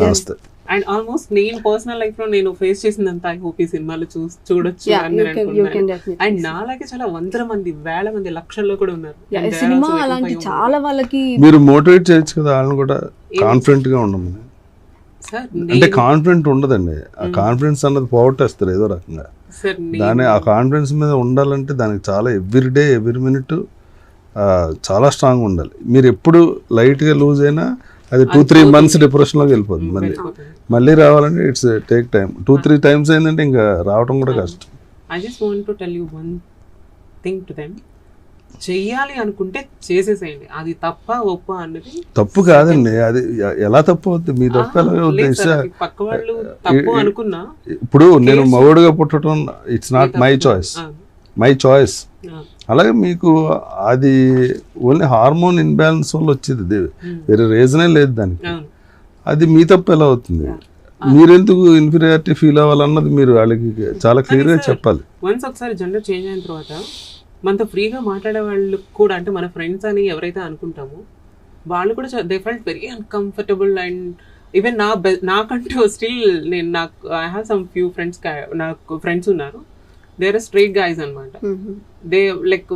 నమస్తే. అండ్ ఆల్మోస్ట్ నేను పర్సనల్ లైఫ్ లో నేను ఫేస్ చేసిందంతా ఐ హోప్ ఈ సినిమాలో చూడొచ్చు Yeah, అని you నేను can అనుకుంటున్నాను. definitely and see. నాలాగే చాలా వందల మంది, వేల మంది, లక్షల్లో కూడా ఉన్నారు. Yeah, And ఈ they are cinema also waiting అలాంటి for you. చాలా వాళ్ళకి మీరు మోటివేట్ చేయొచ్చు కదా వాళ్ళని కూడా, కాన్ఫిడెంట్ గా ఉండమని. సార్ అంటే కాన్ఫిడెంట్ ఉండదండి, ఆ కాన్ఫిడెన్స్ అన్నది పోగొట్టేస్తారు ఏదో రకంగా. సార్ దాని ఆ కాన్ఫిడెన్స్ మీద ఉండాలంటే దానికి చాలా ఎవ్రీ డే ఎవ్రీ మినిట్ చాలా స్ట్రాంగ్ ఉండాలి. మీరు ఎప్పుడు లైట్గా లూజ్ అయినా అది 2-3 months డిప్రెషన్లోకి వెళ్ళిపోతుంది. మళ్ళీ రావాలంటే ఇట్స్ టేక్ టైం. 2-3 times అయిందంటే ఇంకా రావడం కూడా కష్టం. I just want to tell you one thing to them. చెయ్యాలి అనుకుంటే చేసేసేయండి. అది తప్ప ఒప్ప అన్నది తప్పు కాదండి, అది ఎలా తప్పు అవుతుంది? మీ తప్పు ఎలా లేదు సార్, అవుతుంది? అది పక్క వాళ్ళు తప్పు అనుకున్నా ఇప్పుడు నేను మగవుడిగా పుట్టడం it's not my choice, my choice. అలాగే మీకు అది ఓన్లీ హార్మోన్ ఇన్బ్యాలెన్స్ వల్ల వచ్చేది, వేరే రీజనే లేదు దానికి. అది మీ తప్పు ఎలా అవుతుంది? మీరెందుకు ఇన్ఫీరియారిటీ ఫీల్ అవ్వాలన్నది మీరు వాళ్ళకి చాలా క్లియర్గా చెప్పాలి. వన్స్ ఒకసారి జెండర్ చేంజ్ అయిన తర్వాత మనతో ఫ్రీగా మాట్లాడే వాళ్ళు కూడా, అంటే మన ఫ్రెండ్స్ అని ఎవరైతే అనుకుంటామో వాళ్ళు కూడా they felt very uncomfortable. And even నాకంటూ స్టిల్ నాకు I have some few friends, నాకు ఫ్రెండ్స్ ఉన్నారు, దే ఆర్ స్ట్రైట్ గైస్ అనమాట. They like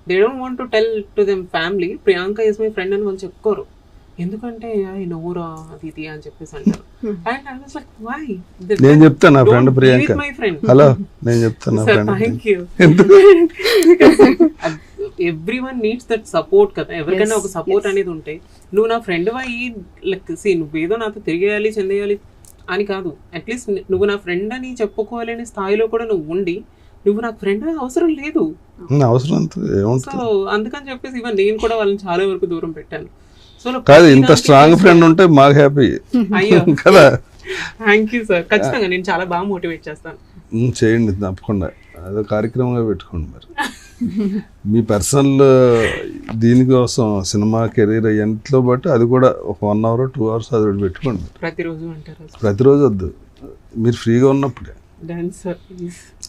they don't want to tell to them family Priyanka is my friend అని వాళ్ళు చెప్పుకోరు. ఎందుకంటే నోరా అది ఇది అని చెప్పేసి అంటారు. And I was like why? నేను చెప్తాను నా friend Priyanka, my friend. Hello నేను చెప్తాను నా friend. Thank you. Everyone needs that support కదా. ఎవరికైనా ఒక సపోర్ట్ అనేది ఉంటే, నువ్వు నా ఫ్రెండ్ అయ్యి లైక్ నువ్వేదో నాతో తిరిగేయాలి చెందేయాలి అని కాదు, అట్లీస్ట్ నువ్వు నా ఫ్రెండ్ అని చెప్పుకోవాలనే స్థాయిలో కూడా నువ్వు ఉండి, నువ్వు నాకు ఫ్రెండ్ అవసరం లేదు. అవసరం సో అందుకని చెప్పేసి ఇవన్నీ నేను కూడా వాళ్ళని చాలా వరకు దూరం పెట్టాను. సో కాదు, ఇంత స్ట్రాంగ్ ఫ్రెండ్ ఉంటే మాకు హ్యాపీ. అయ్యో కదా, థ్యాంక్ యూ సార్. ఖచ్చితంగా నేను చాలా బాగా మోటివేట్ చేస్తాను. చేయండి తప్పకుండా, అదో కార్యక్రమంగా పెట్టుకోండి. మరి మీ పర్సనల్ దీనికోసం సినిమా కెరీర్ ఎంతో బట్టి అది కూడా ఒక 1 hour 2 hours అది పెట్టుకోండి. ప్రతిరోజు అంటారు? ప్రతిరోజు వద్దు, మీరు ఫ్రీగా ఉన్నప్పుడే.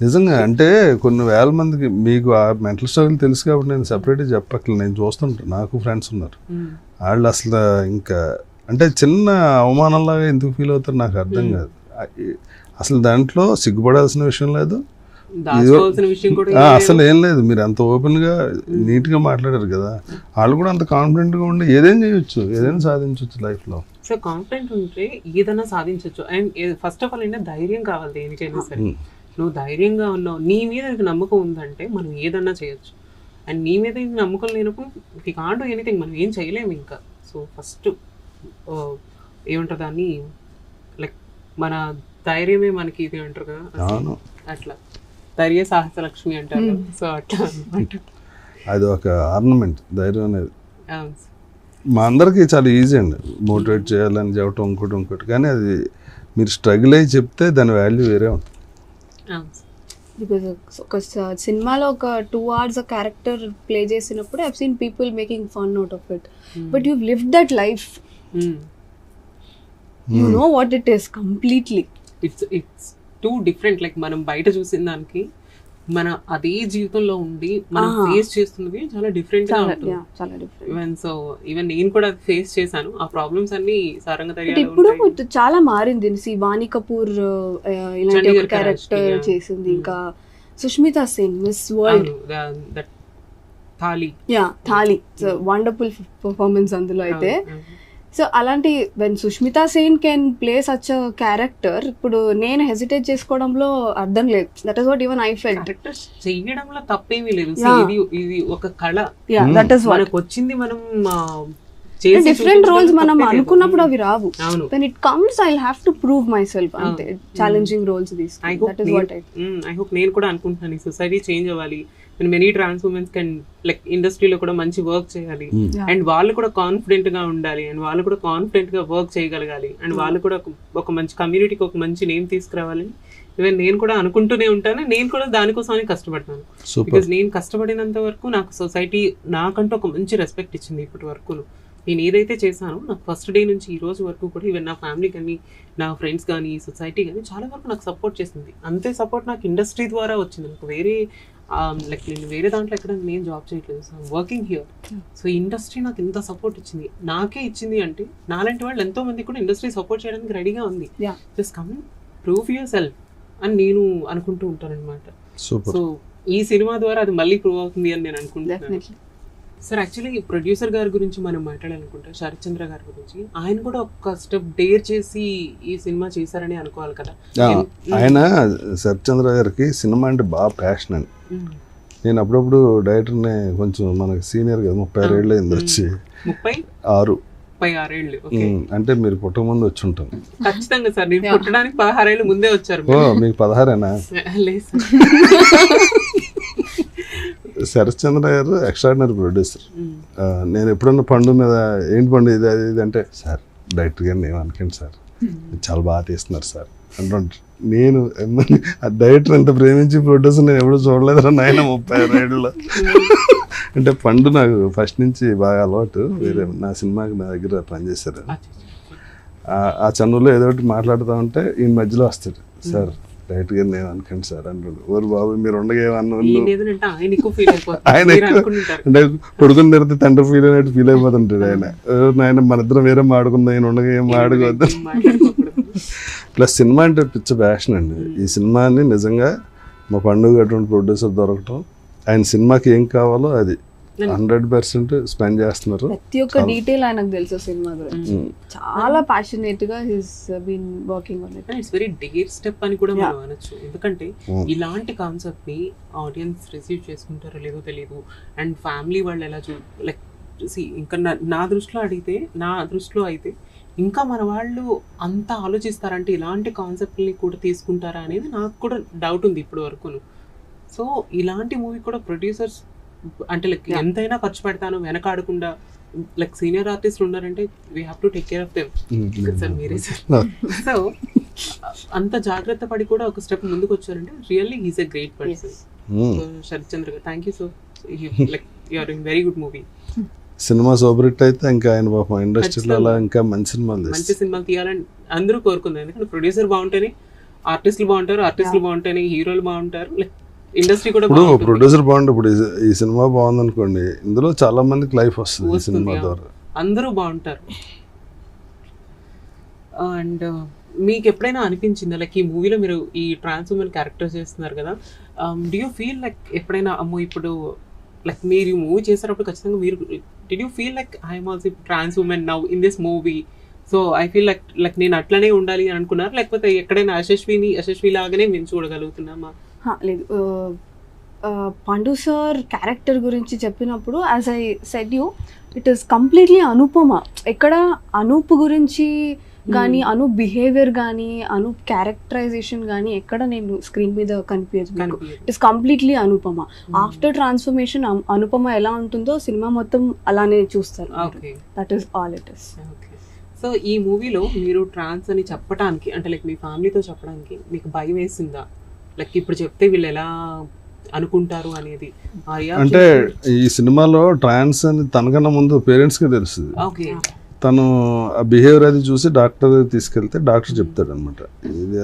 నిజంగా అంటే కొన్ని వేల మందికి మీకు ఆ మెంటల్ స్ట్రగుల్ తెలుసు కాబట్టి నేను సెపరేట్గా చెప్పక్కర్లేదు. నేను చూస్తుంటాను, నాకు ఫ్రెండ్స్ ఉన్నారు, వాళ్ళు అసలు ఇంకా అంటే చిన్న అవమానంలాగా ఎందుకు ఫీల్ అవుతారు నాకు అర్థం కాదు. అసలు దాంట్లో సిగ్గుపడాల్సిన విషయం లేదు, అసలు ఏం లేదు. మీరు అంత ఓపెన్గా నీట్గా మాట్లాడారు కదా, వాళ్ళు కూడా అంత కాన్ఫిడెంట్గా ఉండి ఏదైనా చేయొచ్చు, ఏదైనా సాధించవచ్చు లైఫ్లో. సో కాన్ఫిడెంట్ ఉంటే ఏదైనా సాధించవచ్చు. అండ్ ఫస్ట్ ఆఫ్ ఆల్ ఏంటంటే ధైర్యం కావాలి దేనికైనా సరే. నువ్వు ధైర్యంగా ఉన్నావు, నీ మీద నీకు నమ్మకం ఉందంటే మనం ఏదన్నా చేయొచ్చు. అండ్ నీ మీద నీకు నమ్మకం లేనప్పుడు వి కాంట్ డూ ఎనీథింగ్, మనం ఏం చేయలేము ఇంకా. సో ఫస్ట్ ఏమంటారు దాన్ని, లైక్ మన ధైర్యమే మనకి ఇది అంటారు కదా, అట్లా ధైర్య సాహస లక్ష్మి అంటారు. సో అట్లా అనమాట, అది ఒక ఆర్నమెంట్ ధైర్యం అనేది. మా అందరికీ చాలా ఈజీ అండి మోటివేట్ చేయాలని చెప్పడం ఇంకోటి, కానీ అది మీరు స్ట్రగుల్ అయ్యి చెప్తే దాని వాల్యూ వేరే ఉంటుంది. బికాజ్ ఒక సినిమాలో ఒక 2 hours ఆ క్యారెక్టర్ ప్లే చేసినప్పుడు I have seen people making fun out of it, but you lived that life, you know what it is completely. It's two different. Like మనం బయట చూసిన దానికి మన అదే జీవితంలో ఉండి మనం ఫేస్ చేస్తున్నది చాలా డిఫరెంట్ గా ఉంటుంది. సో ఈవెన్ నేను కూడా ఫేస్ చేశాను ఆ ప్రాబ్లమ్స్ అన్ని. ఇప్పుడు చాలా మారింది. వాణి కపూర్ ఇలాంటి ఒక క్యారెక్టర్ చేసింది, ఇంకా Sushmita Sen miss world thali wonderful performance అందులో అయితే. సో అలాంటి when Sushmita Sen can play such a character, ఇప్పుడు నేను హెసిటేట్ చేసుకోవడంలో అర్థం లేదు. That is what even I felt. చేయడంలో తప్పేమీ లేదు, ఇది ఒక కళ, మనకు వచ్చింది, మనం డిఫరెంట్ రోల్స్ మనం అనుకున్నప్పుడు అవి రావు. When it comes I have to prove myself, అంతే. ఛాలెంజింగ్ రోల్స్ తీసుకుంటా. That is what I hope నేను కూడా అనుకుంటున్నాను, ఈ సొసైటీ చేంజ్ అవ్వాలి, many trans womens can like ఇండస్ట్రీలో కూడా మంచి వర్క్ చేయాలి, అండ్ వాళ్ళు కూడా కాన్ఫిడెంట్ గా ఉండాలి, అండ్ వాళ్ళు కూడా కాన్ఫిడెంట్ గా వర్క్ చేయగలగాలి, అండ్ వాళ్ళు కూడా ఒక మంచి కమ్యూనిటీకి ఒక మంచి నేమ్ తీసుకురావాలని ఈవెన్ నేను కూడా అనుకుంటూనే ఉంటాను. నేను కూడా దానికోసమని కష్టపడతాను. బికాజ్ నేను కష్టపడినంత వరకు నాకు సొసైటీ నాకంటూ ఒక మంచి రెస్పెక్ట్ ఇచ్చింది ఇప్పటి వరకు. నేను ఏదైతే చేశానో నాకు ఫస్ట్ డే నుంచి ఈ రోజు వరకు కూడా ఈవెన్ నా ఫ్యామిలీ కానీ నా ఫ్రెండ్స్ కానీ సొసైటీ కానీ చాలా వరకు నాకు సపోర్ట్ చేసింది. అంతే సపోర్ట్ నాకు ఇండస్ట్రీ ద్వారా వచ్చింది. నాకు వేరే లైక్ నేను వేరే దాంట్లో ఎక్కడ నేను జాబ్ చేయట్లేదు, so working here. So industry నాకు ఎంత సపోర్ట్ ఇచ్చింది, నాకే ఇచ్చింది అంటే నాలాంటి వాళ్ళు ఎంతో మంది కూడా ఇండస్ట్రీ సపోర్ట్ చేయడానికి రెడీగా ఉంది. Just come prove your self అని నేను అనుకుంటూ ఉంటాను అనమాట. సో ఈ సినిమా ద్వారా అది మళ్ళీ ప్రూవ్ అవుతుంది అని నేను అనుకుంటున్నాను. సార్ యాక్చువల్లీ ప్రొడ్యూసర్ గారి గురించి మనం మాట్లాడాలనుకుంటే శరత్ చంద్ర గారి గురించి, ఆయన కూడా ఒక స్టెప్ డేర్ చేసి ఈ సినిమా చేశారని అనుకోవాలి కదా. ఆయన శరత్ చంద్ర గారికి సినిమా అంటే బాగా ప్యాషన్ అండి. నేను అప్పుడప్పుడు డైరెక్టర్ని కొంచెం మనకి సీనియర్ కదా, 36 ఏళ్ళు అయింది వచ్చి. 36 ఏళ్ళు అంటే మీరు పుట్టక ముందు వచ్చి ఉంటాను. ఖచ్చితంగా సార్, నేను పుట్టడానికి 16 ఏళ్ళు ముందే వచ్చారు. మీకు 16ఏనా? లేదు సార్. శరత్ చంద్ర గారు ఎక్స్ట్రాడినరీ ప్రొడ్యూసర్. నేను ఎప్పుడన్నా పండు మీద ఏంటి పండు ఇది అది ఇది అంటే, సార్ డైరెక్టర్ గారిని ఏమనుకోండి సార్, చాలా బాగా తీస్తున్నారు సార్ అంటుంటారు. నేను ఆ డైరెక్టర్ ఎంత ప్రేమించి ప్రొడ్యూసర్ నేను ఎప్పుడు చూడలేదురా నాయన 36 ఏళ్ళలో. అంటే పండు నాకు ఫస్ట్ నుంచి బాగా అలవాటు. వేరే నా సినిమాకి నా దగ్గర పనిచేశారు. ఆ చనువులో ఏదో ఒకటి మాట్లాడుతూ ఉంటే ఈయన మధ్యలో వస్తాడు, సార్ డైరెక్టర్ గారిని ఏమనుకోండి సార్ అంటాడు. ఓరు బాబు మీరు ఉండగా ఆయన అంటే కొడుకుని తెరితే తండ్రి ఫీల్ అయినట్టు ఫీల్ అయిపోతుంటాడు ఆయన. ఆయన మన ఇద్దరం వేరే మాడుకుందాం, ఆయన ఉండగా ఏం ఆడుకోవద్దు. ప్లస్ సినిమా అంటే పిచ్చ ప్యాషన్ అండి. ఈ సినిమాని నిజంగా మా పండుగ అటువంటి ప్రొడ్యూసర్ దొరకటం, ఆయన సినిమాకి ఏం కావాలో అది 100% స్పెండ్ చేస్తున్నారు. ప్రతి ఒక్క డీటెయిల్ ఆయనకు తెలుసు సినిమా గురించి. చాలా ప్యాషనేట్ గా he's been working on it. It's very dare step అని కూడా మనం అనొచ్చు. ఎందుకంటే ఇలాంటి కాన్సెప్ట్ ని ఆడియన్స్ రిసీవ్ చేసుకుంటారో లేదో తెలియదు. అండ్ ఫ్యామిలీ వాళ్ళు ఎలా లైక్ ఇంకా నా దృష్టిలో అయితే ఇంకా మన వాళ్ళు అంత ఆలోచిస్తారంటే ఇలాంటి కాన్సెప్ట్ని కూడా తీసుకుంటారా అనేది నాకు కూడా డౌట్ ఉంది ఇప్పటి వరకును. సో ఇలాంటి మూవీ కూడా ప్రొడ్యూసర్స్ అంటే లైక్ ఎంతైనా ఖర్చు పెడతాను వెనకాడకుండా, లైక్ సీనియర్ ఆర్టిస్టులు ఉన్నారంటే we have to take care of them. Sir మీరే సార్. సో అంత జాగ్రత్త పడి కూడా ఒక స్టెప్ ముందుకు వచ్చారంటే really he's a great person. Sharath Chandra garu, thank you so like you are doing very good movie. సినిమా సూపర్ హిట్ అయితే ఇంకా ఆయన పాపం ఇండస్ట్రీలో అలా ఇంకా మంచి సినిమాలు తీయాలని అందరూ కోరుకుంది. ఎందుకంటే ప్రొడ్యూసర్ బాగుంటేనే ఆర్టిస్టులు బాగుంటారు, ఆర్టిస్టులు బాగుంటేనే హీరోలు బాగుంటారు, లైక్ ఇండస్ట్రీ కూడా. ఇప్పుడు ప్రొడ్యూసర్ బాగుంటే ఇప్పుడు ఈ సినిమా బాగుంది అనుకోండి, ఇందులో చాలా మందికి లైఫ్ వస్తుంది ఈ సినిమా ద్వారా, అందరూ బాగుంటారు. అండ్ మీకు ఎప్పుడైనా అనిపించిందా లైక్ ఈ మూవీలో మీరు ఈ ట్రాన్స్ ఉమెన్ క్యారెక్టర్ చేస్తున్నారు కదా, డూ యూ ఫీల్ లైక్ ఎప్పుడైనా అమ్మో ఇప్పుడు లైక్ మీరు ఈ మూవీ చేసేటప్పుడు ఖచ్చితంగా మీరు did you feel like I'm also trans women now in this movie, so I feel like నేను అట్లనే ఉండాలి అని అనుకున్నారు, లేకపోతే ఎక్కడైనా యశస్వి లాగానే మేము చూడగలుగుతున్నామా? లేదు, పండు సార్ క్యారెక్టర్ గురించి చెప్పినప్పుడు as I said you it is completely Anupama. ఎక్కడ అనూప్ గురించి కానీ అనూప్ బిహేవియర్ కానీ అనూప్ క్యారెక్టరైజేషన్ కానీ ఎక్కడ నేను స్క్రీన్ మీద కనిపించదు. It is completely Anupama. After transformation Anupama ఎలా ఉంటుందో సినిమా మొత్తం అలానే చూస్తారు. That is all it is. So ఈ మూవీలో మీరు ట్రాన్స్ అని చెప్పడానికి అంటే లైక్ మీ ఫ్యామిలీతో చెప్పడానికి మీకు భయం వేసిందా? లైక్ ఇప్పుడు చెప్తే వీళ్ళు ఎలా అనుకుంటారు అనేది. అంటే ఈ సినిమాలో ట్రాన్స్ అని తనకన్నా ముందు పేరెంట్స్కి తెలుస్తుంది. తను ఆ బిహేవియర్ అది చూసి డాక్టర్ తీసుకెళ్తే డాక్టర్ చెప్తాడు అనమాట. ఇది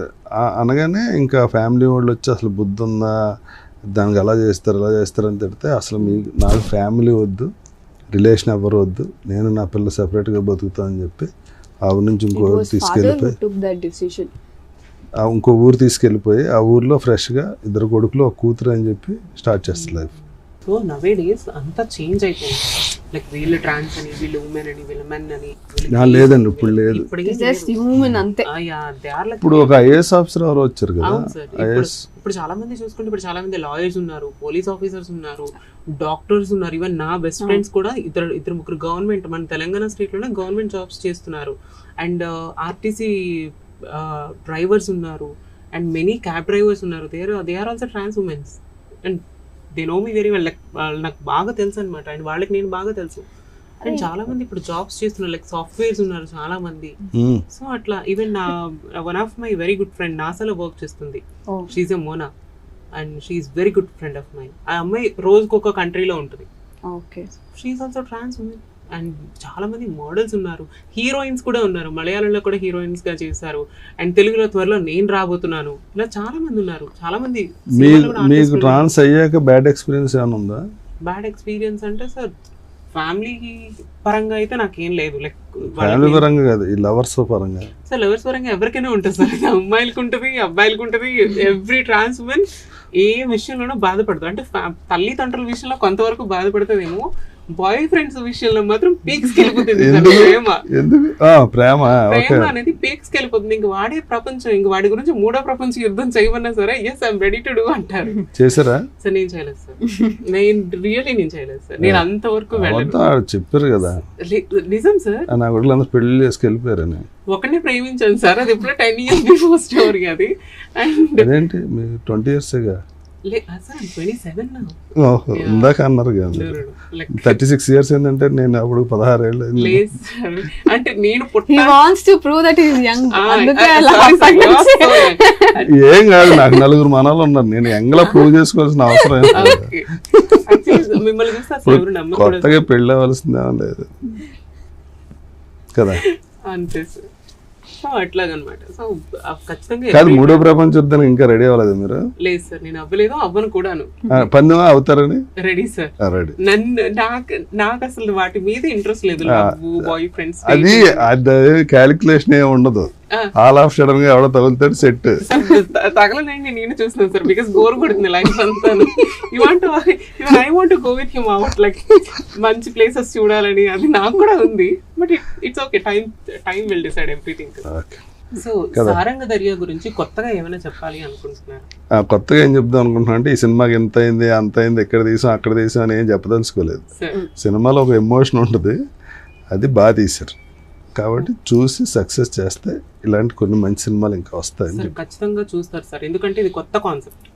అనగానే ఇంకా ఫ్యామిలీ వాళ్ళు వచ్చి అసలు బుద్ధి ఉందా, దానికి ఎలా చేస్తారు అని తిడితే అసలు నాకు ఫ్యామిలీ వద్దు, రిలేషన్ ఎవరు వద్దు, నేను నా పిల్ల సెపరేట్గా బతుకుతానని చెప్పి ఆ ఊరి నుంచి ఇంకో ఊరు తీసుకెళ్ళిపోయి ఆ ఊర్లో ఫ్రెష్గా 2 కొడుకులు 1 కూతురు అని చెప్పి స్టార్ట్ చేస్తారు లైఫ్. సో నవే డేస్ అంతా చేంజ్ అయిపోయింది. లైక్ వీళ్ళు ట్రాన్స్ అని, వీళ్ళు ఉమెన్ అని, వీళ్ళు మెన్ అని లేదండి, ఇప్పుడు లేదు. ఇప్పుడు ఒక ఐఏఎస్ ఆఫీసర్ ఎవరు వచ్చారు కదా. ఇప్పుడు చాలా మంది చూసుకుంటే ఇప్పుడు చాలా మంది లాయర్స్ ఉన్నారు, పోలీస్ ఆఫీసర్స్ ఉన్నారు, డాక్టర్స్ ఉన్నారు. ఈవెన్ నా బెస్ట్ ఫ్రెండ్స్ కూడా ఇద్దరు ముగ్గురు గవర్నమెంట్ మన తెలంగాణ స్టేట్ లోనే గవర్నమెంట్ జాబ్స్ చేస్తున్నారు. అండ్ ఆర్టీసీ డ్రైవర్స్ ఉన్నారు, అండ్ మెనీ క్యాబ్ డ్రైవర్స్ ఉన్నారు. They are also trans womens and they know me very well. Like నాకు బాగా తెలుసు అనమాట, అండ్ వాళ్ళకి నేను బాగా తెలుసు. అండ్ చాలా మంది ఇప్పుడు జాబ్స్ చేస్తున్నారు, లైక్ సాఫ్ట్వేర్స్ ఉన్నారు చాలా మంది. సో అట్లా ఈవెన్ నా one of my very good friend నాసాలో వర్క్ చేస్తుంది, she's a Mona and she's very good friend of my. ఆ అమ్మాయి రోజుకొక కంట్రీలో ఉంటుంది. She's also trans woman and చాలా మంది మోడల్స్ ఉన్నారు, హీరోయిన్స్ కూడా ఉన్నారు, మలయాళంలో కూడా హీరోయిన్స్ గా చేశారు, అండ్ తెలుగులో త్వరలో నేను రాబోతున్నాను, ఇలా చాలా మంది ఉన్నారు. చాలా మంది మీకు ట్రాన్స్ అయ్యాక బ్యాడ్ ఎక్స్పీరియన్స్ ఏమైనా ఉందా? బ్యాడ్ ఎక్స్పీరియన్స్ అంటే సార్ ఫ్యామిలీ పరంగా అయితే నాకేం లేదు. లైక్ ఫ్యామిలీ పరంగా కాదు, ఈ లవర్స్ పరంగా. సార్ లవర్స్ పరంగా ఎవరికైనా ఉంటుంది సార్, అమ్మాయిలకు ఉంటుంది అబ్బాయిలకు ఉంటుంది. ఎవ్రీ ట్రాన్స్ ఉమెన్ ఏ విషయంలోనూ బాధపడదు. అంటే తల్లిదండ్రుల విషయంలో కొంతవరకు బాధపడుతుందేమో, బాయ్ ఫ్రెండ్స్ విషయంలో మాత్రం పీక్స్ వెళ్ళిపోతుంది. ప్రేమ అనేది పీక్స్ వెళ్ళిపోతుంది. ఇంక వాడే ప్రపంచం, ఇంక వాడి గురించి మూడో ప్రపంచ యుద్ధం చేయమన్నా సరే yes I'm ready to do అంటారు. చేశారా? సార్ నేను చేయలేదు సార్, నేను చేయలేదు సార్. నేను అంతవరకు వెళ్ళలేదు. చెప్పారు కదా నిజం సార్, నా గుడ్లు అందరూ పెళ్లి చేసుకెళ్ళిపోయారని. ఒకనే ప్రేమించాను సార్, అది ఎప్పుడో 10 years బిఫోర్ స్టోరీ అది. అండ్ అదేంటి మీరు 20 years సార్ 27 now. ఓహో, ఇందాక అన్నారు కదా 36 years ఏంటంటే నేను అప్పుడు 16 ఏళ్ళు. లేదు సార్, అంటే నేను He wants to prove that he is young. అందుకే అలా ఏం కాదు, నాకు 4 మనలు ఉన్నారు, నేను యంగ్లా ప్రూవ్ చేసుకోవాల్సిన అవసరం ఏం లేదు. మిమ్మల్ని చూస్తే అసలు ఎవరు నమ్మకూడదు, కొత్తగా పెళ్ళి అవ్వాల్సిందే లేదు కదా. అంతే సార్. సో అట్లాగనమాట. సో ఖచ్చితంగా కాదు, మూడో ప్రపంచ యుద్ధం ఇంకా రెడీ అవ్వలేదు మీరు? లేదు సార్, నేను అవ్వలేదు, అవ్వను కూడాను. పందెం అవుతారని రెడీ సార్. రెడీ. నాకు అసలు వాటి మీద ఇంట్రెస్ట్ లేదు. బాయ్ ఫ్రెండ్స్ అది క్యాలిక్యులేషన్ ఏమి ఉండదు, ఆల్ ఆఫ్ సడన్ గా ఎవడో తగులుతాడు సెట్. తగలనండి, నేను చూస్తున్నాను సార్, బికాస్ బోర్ కొడుతుంది లైఫ్ అంతా. I want go with him out, like మంచి ప్లేసెస్ చూడాలని అది నాకు కూడా ఉంది. But it's okay, time will decide everything. So Saranga Darya గురించి కొత్తగా ఏమైనా చెప్పాలి అనుకుంటున్నారు? కొత్తగా ఏం చెప్దాం అనుకుంటున్నా అంటే, ఈ సినిమాకి ఎంత అయింది అంత అయింది, ఎక్కడ తీసాం అక్కడ తీసాం అని ఏం చెప్పదలుచుకోలేదు. సినిమాలో ఒక ఎమోషన్ ఉంటుంది, అది బాగా తీశారు కాబట్టి చూసి సక్సెస్ చేస్తే ఇలాంటి కొన్ని మంచి సినిమాలు ఇంకా వస్తాయి. ఖచ్చితంగా చూస్తారు సార్, ఎందుకంటే ఇది కొత్త కాన్సెప్ట్.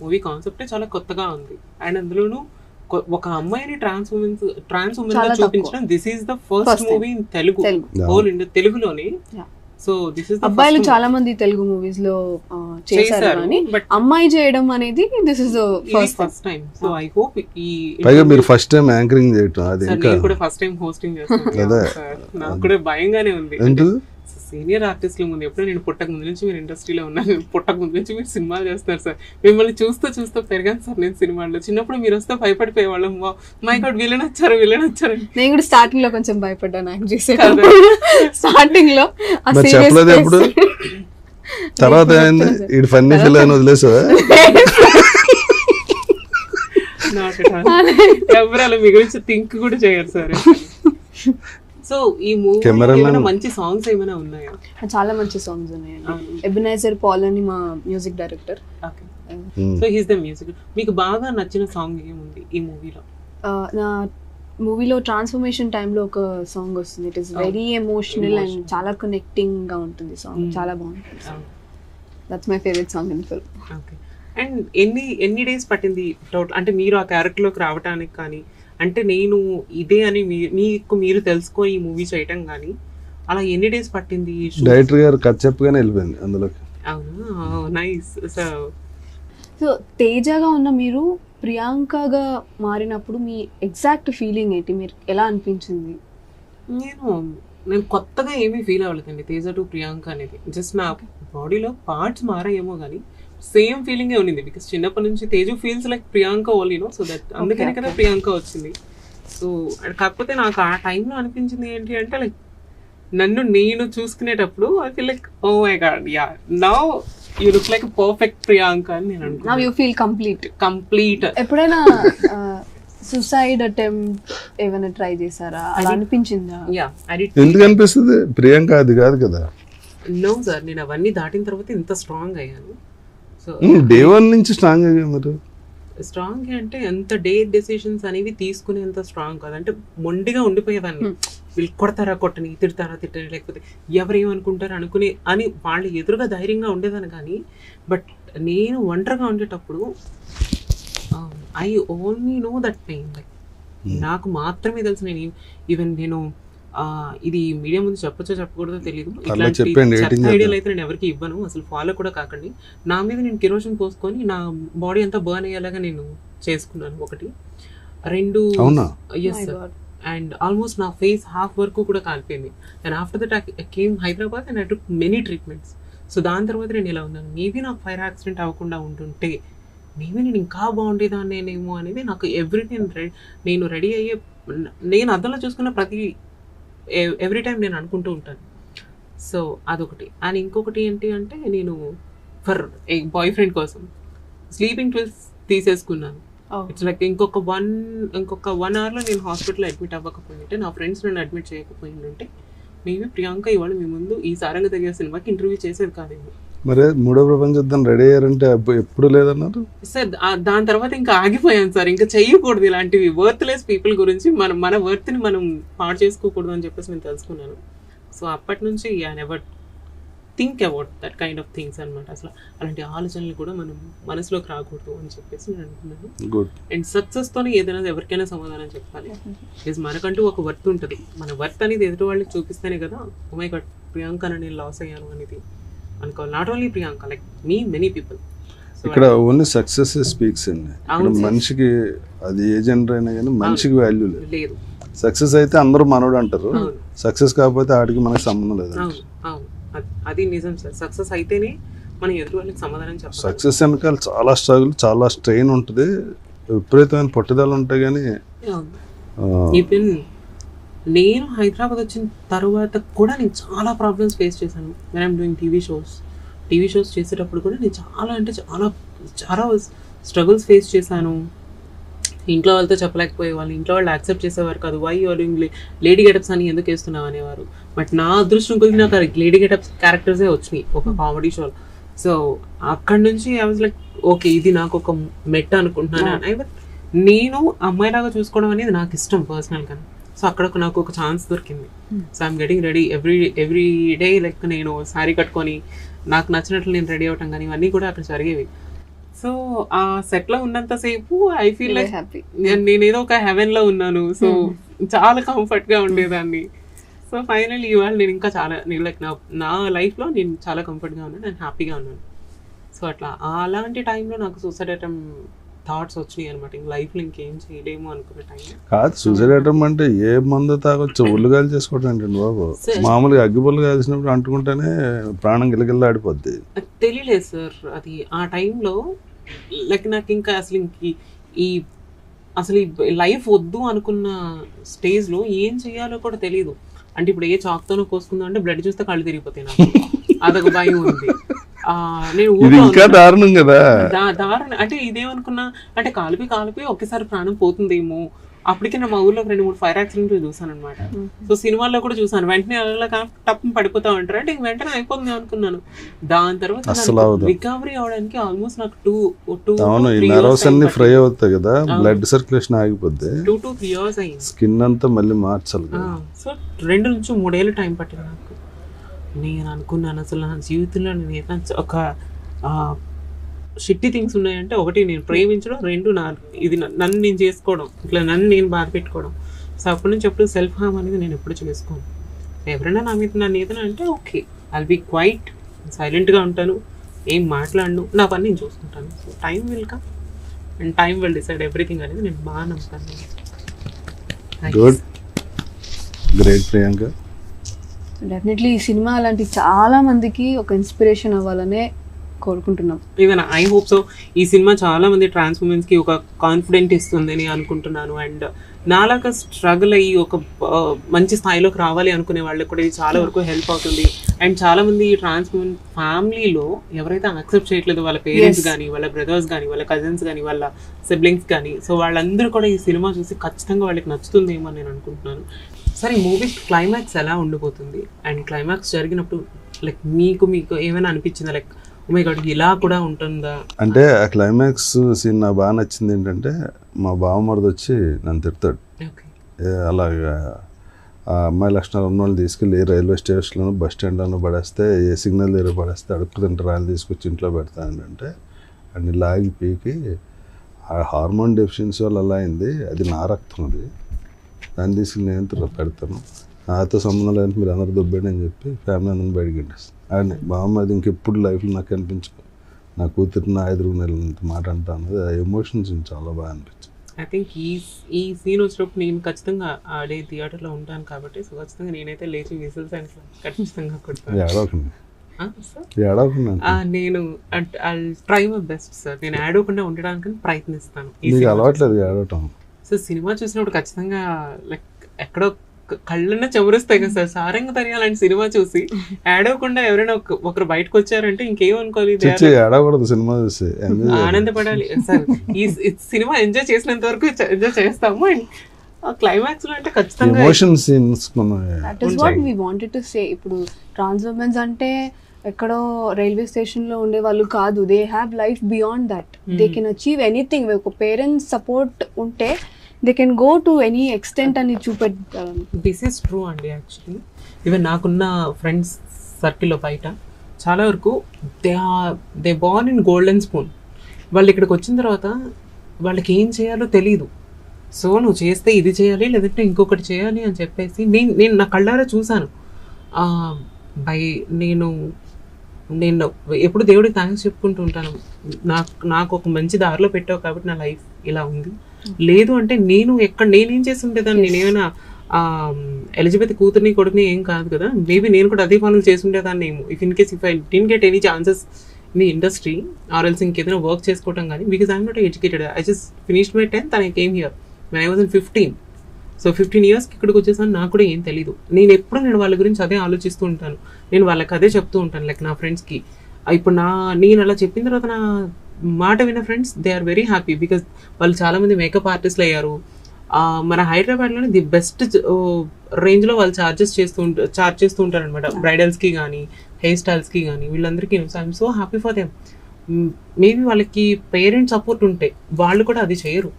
మూవీ కాన్సెప్టే చాలా కొత్తగా ఉంది. అండ్ అందులోనూ ఒక అమ్మాయిని ట్రాన్స్ ఉమెన్ గా చూపించడం, this is the first movie in Telugu, whole India తెలుగులోని. సో దిస్ ఇస్ అబ్బాయిలు చాలా మంది తెలుగు మూవీస్ లో చేశారు కానీ అమ్మాయి చేయడం అనేది this is the first time. So I hope ఈ పైగా మీరు ఫస్ట్ టైం యాంకరింగ్ చేయటం, అది ఇంకా నేను కూడా ఫస్ట్ టైం హోస్టింగ్ చేస్తాను. నాకు కూడా భయంగానే ఉంది. సీనియర్ ఆర్టిస్టుల ముందు ఎప్పుడో నేను పుట్టక ముందు నుంచి మీరు ఇండస్ట్రీలో ఉన్నాను, పుట్టక ముందు నుంచి మీరు సినిమాలు చేస్తున్నారు సార్. మిమ్మల్ని చూస్తూ పెరిగాను సార్ నేను సినిమాల్లో. చిన్నప్పుడు మీరు వస్తే భయపడిపోయేవాళ్ళం, మై గాడ్ వీళ్ళని వచ్చారు. నేను కూడా స్టార్టింగ్ లో కొంచెం భయపడ్డాను యాక్ట్ చేసేటప్పుడు. స్టార్టింగ్ లో చెప్పలేదు ఎప్పుడు, తర్వాత ఇటు ఫన్నీ ఫిల్ అని వదిలేసావా? ఎవరు అలా మీ గురించి థింక్ కూడా చేయరు సార్. సో ఈ మూవీ మంచి సాంగ్స్ ఏమైనా ఉన్నాయా? చాలా మంచి సాంగ్స్ ఉన్నాయండి. ఎబెనేజర్ పాల్ అని మా music director. So he's the music. మీకు బాగా నచ్చిన సాంగ్ ఏముంది ఈ మూవీలో? నా మూవీలో ట్రాన్స్ఫర్మేషన్ టైంలో ఒక సాంగ్ వస్తుంది. It is very emotional and చాలా కనెక్టింగ్ గా ఉంటుంది సాంగ్. చాలా బాగుంటుంది. That's my favourite song in film. Okay. And ఎన్ని డేస్ పట్టింది టోటల్, అంటే మీరు ఆ క్యారెక్టర్లోకి రావడానికి కానీ, అంటే నేను ఇదే అని మీకు మీరు తెలుసుకొని ఈ మూవీ చేయటం కానీ అలా ఎన్ని డేస్ పట్టింది? డైరెక్టర్ గారు కట్ చెప్పగానే వెళ్ళిపోయింది అందులోకి. అవునా, నైస్. సో తేజగా ఉన్న మీరు ప్రియాంకగా మారినప్పుడు మీ ఎగ్జాక్ట్ ఫీలింగ్ ఏంటి? మీరు ఎలా అనిపించింది? నేను కొత్తగా ఏమీ ఫీల్ అవ్వలేదండి తేజ టు ప్రియాంక అనేది. జస్ట్ నా బాడీలో పార్ట్స్ మారాయేమో కానీ సేమ్ ఫీలింగే ఉండింది. బికాస్ చిన్నప్పటి నుంచి Teju feels like Priyanka only, no. So that అందుకనే కదా ప్రియాంక వచ్చింది. సో కాకపోతే నాకు ఆ టైంలో అనిపించింది ఏంటి అంటే, లైక్ నన్ను నేను చూసుకునేటప్పుడు I feel like oh my God, yeah now you look like perfect Priyanka అని నేను అనుకున్నాను. Now you feel complete. ఎప్పుడైనా సూసైడ్ అటెంప్ట్ ఏమైనా ట్రై చేశారా? అలా అనిపించిందా? యా, ఎందుకు అనిపిస్తుంది? ప్రియాంక అది కాదు కదా. నో సార్, నేను అవన్నీ దాటిన తర్వాత ఇంత స్ట్రాంగ్ అయ్యాను. సో డే వన్ నుంచి స్ట్రాంగ్ అయ్యారు. స్ట్రాంగ్ అంటే ఎంత డే డెసిషన్స్ అనేవి తీసుకునేంత స్ట్రాంగ్ కాదు. అంటే మొండిగా ఉండిపోయేదాన్ని. వీళ్ళు కొడతారా కొట్టని, తిడతారా తిట్టని, లేకపోతే ఎవరేమనుకుంటారు అనుకుని అని వాళ్ళు ఎదురుగా ధైర్యంగా ఉండేదాన్ని. కానీ బట్ నేను ఒంటరిగా ఉండేటప్పుడు I only know that pain. Like నాకు మాత్రమే తెలుసు. నేను ఈవెన్ నేను ఇది మీడియా ముందు చెప్పొచ్చో చెప్పకూడదో తెలియదు. ఇట్లాంటి ఐడియాలు అయితే నేను ఎవరికి ఇవ్వను, అసలు ఫాలో కూడా కాకండి. నా మీద నేను కిరోసిన్ పోసుకొని నా బాడీ అంతా బర్న్ అయ్యేలాగా నేను చేసుకున్నాను. ఒకటి, రెండు, ఎస్ సార్. అండ్ ఆల్మోస్ట్ నా ఫేస్ హాఫ్ వరకు కూడా కాలిపోయింది. And after that I came Hyderabad and I took many treatments. So దాని తర్వాత నేను ఇలా ఉన్నాను. మేబీ నాకు ఫైర్ యాక్సిడెంట్ అవ్వకుండా ఉంటుంటే మేబీ నేను ఇంకా బాగుండేదాన్నేమో అనేది నాకు నేను రెడీ అయ్యే, నేను అద్దంలో చూసుకున్న ఎవ్రీ టైం నేను అనుకుంటూ ఉంటాను. సో అదొకటి. అండ్ ఇంకొకటి ఏంటి అంటే నేను ఫర్ ఏ బాయ్ ఫ్రెండ్ కోసం స్లీపింగ్ పిల్స్ తీసేసుకున్నాను. ఇట్స్ లైక్ ఇంకొక 1 hourలో నేను హాస్పిటల్లో అడ్మిట్ అవ్వకపోయింటే, నా ఫ్రెండ్స్ నన్ను అడ్మిట్ చేయకపోయిందంటే మేబీ ప్రియాంక ఇవాళ మీ ముందు ఈ సారంగ తెగే సినిమాకి ఇంటర్వ్యూ చేసేది కాదేమో. మరి మూడో ప్రపంచ యుద్ధం రెడీ అయ్యారంటే ఎప్పుడు లేదన్నారు సార్. దాని తర్వాత ఇంకా ఆగిపోయాను సార్. ఇంకా చెయ్యకూడదు ఇలాంటివి, వర్త్లెస్ పీపుల్ గురించి మన వర్త్ని మనం పాడు చేసుకోకూడదు అని చెప్పేసి నేను తెలుసుకున్నాను. సో అప్పటి నుంచి I never think about that kind of things అనమాట. అసలు అలాంటి ఆలోచనలు కూడా మనం మనసులోకి రాకూడదు అని చెప్పేసి నేను అనుకున్నాను. గుడ్. అండ్ సక్సెస్తోనే ఏదైనా ఎవరికైనా సమాధానం చెప్పాలి. బికాజ్ మనకంటూ ఒక వర్త్ ఉంటుంది. మన వర్త్ అనేది ఎదుటి వాళ్ళకి చూపిస్తేనే కదా ఓ మై గాడ్ ప్రియాంకని నేను లాస్ అయ్యాను అనేది అనుకోవాలి. Not only Priyanka, like many people. ఇక్కడ ఓన్లీ సక్సెస్ స్పీక్స్ అండి. ఇక్కడ మనిషికి అది ఏ జెండర్ అయినా కానీ మనిషికి వాల్యూ లేదు. సక్సెస్ అయితే అందరూ మనోడు అంటారు, సక్సెస్ కాకపోతే ఆడికి మనకి సంబంధం లేదు. అది నిజం సార్. సక్సెస్ అయితేనే మనం ఎదుటి వాళ్ళకి సమాధానం చెప్పాలి. సక్సెస్ వెనకాల చాలా స్ట్రగుల్, చాలా స్ట్రెయిన్ ఉంటుంది, విపరీతమైన పట్టుదల ఉంటాయి. కానీ ఈవెన్ నేను హైదరాబాద్ వచ్చిన తర్వాత కూడా నేను చాలా ప్రాబ్లమ్స్ ఫేస్ చేశాను. When I'm doing TV shows చేసేటప్పుడు కూడా నేను చాలా స్ట్రగుల్స్ ఫేస్ చేశాను. ఇంట్లో వాళ్ళతో చెప్పలేకపోయేవాళ్ళు, ఇంట్లో వాళ్ళు యాక్సెప్ట్ చేసేవారు కాదు. Why you're doing lady getups అని ఎందుకు వేస్తున్నావు అనేవారు. బట్ నా అదృష్టం కొద్ది నాకు లేడీ గెటప్స్ క్యారెక్టర్సే వచ్చినాయి ఒక కామెడీ షోలో. సో అక్కడి నుంచి ఐ వాజ్ లైక్ ఓకే, ఇది నాకు ఒక మెట్ అనుకుంటున్నాను. నేను అమ్మాయిలాగా చూసుకోవడం అనేది నాకు ఇష్టం పర్సనల్గా. సో అక్కడ నాకు ఒక ఛాన్స్ దొరికింది. So I'm getting ready every day. Like నేను శారీ కట్టుకొని నాకు నచ్చినట్లు నేను రెడీ అవటం కానీ ఇవన్నీ కూడా అక్కడ జరిగేవి. సో ఆ సెట్లో ఉన్నంతసేపు ఐ ఫీల్ లైక్ నేనేదో ఒక హెవెన్లో ఉన్నాను. సో చాలా కంఫర్ట్గా ఉండేదాన్ని. సో ఫైనల్లీ ఇవాళ నేను ఇంకా చాలా లైక్ నా లైఫ్లో నేను చాలా కంఫర్ట్గా ఉన్నాను, నేను హ్యాపీగా ఉన్నాను. సో అట్లా అలాంటి టైంలో నాకు సూసైడ్ అటెంప్ట్ థాట్స్ వచ్చినాయి అనమాట. ఇంక లైఫ్లో ఇంకేం చేయలేము అనుకున్న టైం కాదు. సూసైడ్ అటెంప్ట్ అంటే ఏ మందు తాగొచ్చు, ఉల్లిగాయలు చేసుకోవడం ఏంటండి బాబు. మామూలుగా అగ్గిపుల్లు కాల్చినప్పుడు అంటుకుంటేనే ప్రాణం గిలగిల్లా ఆడిపోద్ది. తెలియలేదు సార్ అది ఆ టైంలో. లైక్ నాకు ఇంకా అసలు ఈ లైఫ్ వద్దు అనుకున్న స్టేజ్లో ఏం చేయాలో కూడా తెలియదు. అంటే ఇప్పుడు ఏ చాక్తోనో కోసుకుందాం అంటే బ్లడ్ చూస్తే కళ్ళు తిరిగిపోతాయి నాకు, అదొక భయం ఉంది. నేను దారుణం కదా. దారుణం అంటే ఇదేమనుకున్నా అంటే కాలిపి ఒకేసారి ప్రాణం పోతుందేమో. అప్పటికే నా మా ఊర్లో 2-3 ఫైర్ యాక్సిడెంట్లు చూసాను అనమాట. సో సినిమాల్లో కూడా చూసాను, వెంటనే అలా టప్పు పడిపోతా ఉంటారు అంటే వెంటనే అయిపోతుంది అనుకున్నాను. దాని తర్వాత రికవరీ అవడానికి ఆల్మోస్ట్ నాకు 2-3 years ఫ్రై అవుతాయి కదా, బ్లడ్ సర్క్యులేషన్ ఆగిపోద్ది. 2 to 3 years అయింది. స్కిన్ అంతా మళ్ళీ మార్చాలి. సో 2 నుంచి 3 ఏళ్ళు టైం పట్టింది నాకు. నేను అనుకున్నాను అసలు నా జీవితంలో నేను ఏదైనా ఒక షిట్టి థింగ్స్ ఉన్నాయంటే, ఒకటి నేను ప్రేమించడం, 2 ఇది నన్ను నేను చేసుకోవడం, ఇట్లా నన్ను నేను బాధ పెట్టుకోవడం. సో అప్పటి నుంచి ఎప్పుడు సెల్ఫ్ హార్మ్ అనేది నేను ఎప్పుడు చేసుకోను. ఎవరైనా నా మీద నన్ను ఏదైనా అంటే ఓకే, ఐల్ బీ క్వైట్, సైలెంట్గా ఉంటాను, ఏం మాట్లాడను, నా పని నేను చూసుకుంటాను. So time will come and time will decide everything అనేది నేను బాగా నమ్ముతాను. Good, great Priyanka. డెఫినెట్లీ ఈ సినిమా అలాంటి చాలా మందికి ఒక ఇన్స్పిరేషన్ అవ్వాలనే కోరుకుంటున్నాం. Even I hope so. ఈ సినిమా చాలా మంది ట్రాన్స్ ఉమెన్స్ కి ఒక కాన్ఫిడెంట్ ఇస్తుందని అనుకుంటున్నాను. అండ్ నాలాగా స్ట్రగుల్ అయ్యి ఒక మంచి స్థాయిలోకి రావాలి అనుకునే వాళ్ళకి కూడా ఇది చాలా వరకు హెల్ప్ అవుతుంది. అండ్ చాలా మంది ఈ ట్రాన్స్ ఉమెన్ ఫ్యామిలీలో ఎవరైతే యాక్సెప్ట్ చేయట్లేదు, వాళ్ళ పేరెంట్స్ కానీ, వాళ్ళ బ్రదర్స్ కానీ, వాళ్ళ కజిన్స్ కానీ, వాళ్ళ సిబ్లింగ్స్ కానీ, సో వాళ్ళందరూ కూడా ఈ సినిమా చూసి ఖచ్చితంగా వాళ్ళకి నచ్చుతుందేమో నేను అనుకుంటున్నాను. సరే, ఈ మూవీ క్లైమాక్స్ ఎలా ఉండిపోతుంది అండ్ క్లైమాక్స్ జరిగినప్పుడు లైక్ మీకు ఏమైనా అనిపించిందా, లైక్ ఓ మై గాడ్ ఇలా కూడా ఉంటుందా? అంటే ఆ క్లైమాక్స్ సీన్ నాకు బాగా నచ్చింది. ఏంటంటే మా బావమరిది వచ్చి నన్ను తిడతాడు, అలాగా ఆ అమ్మాయి లక్షణాలు ఉన్న వాళ్ళు తీసుకెళ్ళి రైల్వే స్టేషన్లో బస్ స్టాండ్లో పడేస్తే, ఏ సిగ్నల్ దగ్గర పడేస్తే అడుక్కు తింటారు, రాయలు తీసుకొచ్చి ఇంట్లో పెడతానంటే అన్ని లాగి పీకి ఆ హార్మోన్ డెఫిషియన్సీ వల్ల అలా అయింది, అది నా రక్తం, అది దాన్ని తీసుకుని నేను పెడతాను, నాతో సంబంధం లేదంటే మీరు అందరూ దొబ్బేయండి అని చెప్పి ఫ్యామిలీ అందరిని బయటకు పెట్టేస్తాను. అండ్ బామ్మ అది ఇంకెప్పుడు లైఫ్లో నాకు అనిపించదు, నా కూతురు నా ఎదురు నెలంత మాట అంటాను. ఆ ఎమోషన్స్ చాలా బాగా అనిపించింది. ఐ థింక్ ఈ సీన్ వచ్చినప్పుడు నేను ఖచ్చితంగా ఆడే థియేటర్లో ఉంటాను కాబట్టి సో ఖచ్చితంగా నేనైతే లేచి విజిల్స్ అండ్ ఖచ్చితంగా కొడతాను. ఏడవకండి సార్ ఏడవకండి నేను I try my best sir. నేను ఆడకుండా ఉండడానికి ప్రయత్నిస్తాను. నీకు అలవాట్లేదు ఏడవటం. సో సినిమా చూసినప్పుడు ఖచ్చితంగా లైక్ ఎక్కడో కళ్ళన్నా చెమరుస్తాయి కదా సార్. సారంగ తరియాలంటే సినిమా చూసి ఏడవకుండా ఎవరైనా ఒకరు బయటకు వచ్చారంటే ఇంకేమనుకోవాలి, ఏడవకూడదు సినిమా చూసి ఆనందపడాలి సార్. ఈ సినిమా ఎంజాయ్ చేసినంత వరకు ఎంజాయ్ చేస్తాము. అండ్ క్లైమాక్స్ లో అంటే ఖచ్చితంగా emotion scenes that is what we wanted to say. ఇప్పుడు ట్రాన్స్ ఉమెన్స్ అంటే ఎక్కడో రైల్వే స్టేషన్ లో ఉండే వాళ్ళు కాదు. They have life beyond that. They can achieve anything. ఒక పేరెంట్స్ సపోర్ట్ ఉంటే they can go to any extent అని చూపెట్టారు. దిస్ ఈస్ ట్రూ అండి. యాక్చువల్లీ ఈవెన్ నాకున్న ఫ్రెండ్స్ సర్కిల్లో బయట చాలా వరకు they Born in golden spoon. వాళ్ళు ఇక్కడికి వచ్చిన తర్వాత వాళ్ళకి ఏం చేయాలో తెలియదు. సో నువ్వు చేస్తే ఇది చేయాలి లేదంటే ఇంకొకటి చేయాలి అని చెప్పేసి నేను నా కళ్ళారా చూశాను. నేను ఎప్పుడు దేవుడికి థ్యాంక్స్ చెప్పుకుంటూ ఉంటాను. నాకు ఒక మంచి దారిలో పెట్టావు కాబట్టి నా లైఫ్ ఇలా ఉంది. లేదు అంటే నేనేం చేసి ఉండేదాన్ని. నేనేమైనా ఎలిజబెత్ కూతుర్ని కొడుకుని ఏం కాదు కదా. మేబీ నేను కూడా అదే పనులు చేసి ఉండేదాన్ని ఏమో. If I didn't get any chances in the industry or else ఇంకేదైనా వర్క్ చేసుకోవడం కానీ, because I'm not educated. I just finished my 10th and I came here when I was in 15. So 15 yearsకి ఇక్కడికి వచ్చేసాను. నాకు కూడా ఏం తెలీదు. నేను వాళ్ళ గురించి అదే ఆలోచిస్తూ ఉంటాను. నేను వాళ్ళకి అదే చెప్తూ ఉంటాను. లైక్ నా ఫ్రెండ్స్కి ఇప్పుడు నేను అలా చెప్పిన తర్వాత నా మాట విన్న friends they are very happy because వాళ్ళు చాలామంది మేకప్ ఆర్టిస్ట్లు అయ్యారు. మన హైదరాబాద్లోనే ది బెస్ట్ రేంజ్లో వాళ్ళు చార్జ్ చేస్తూ ఉంటారు అనమాట. బ్రైడల్స్కి కానీ హెయిర్ స్టైల్స్కి కానీ వీళ్ళందరికీ. So I'm so happy for them. Maybe వాళ్ళకి పేరెంట్స్ సపోర్ట్ ఉంటే వాళ్ళు కూడా అది చేయరు.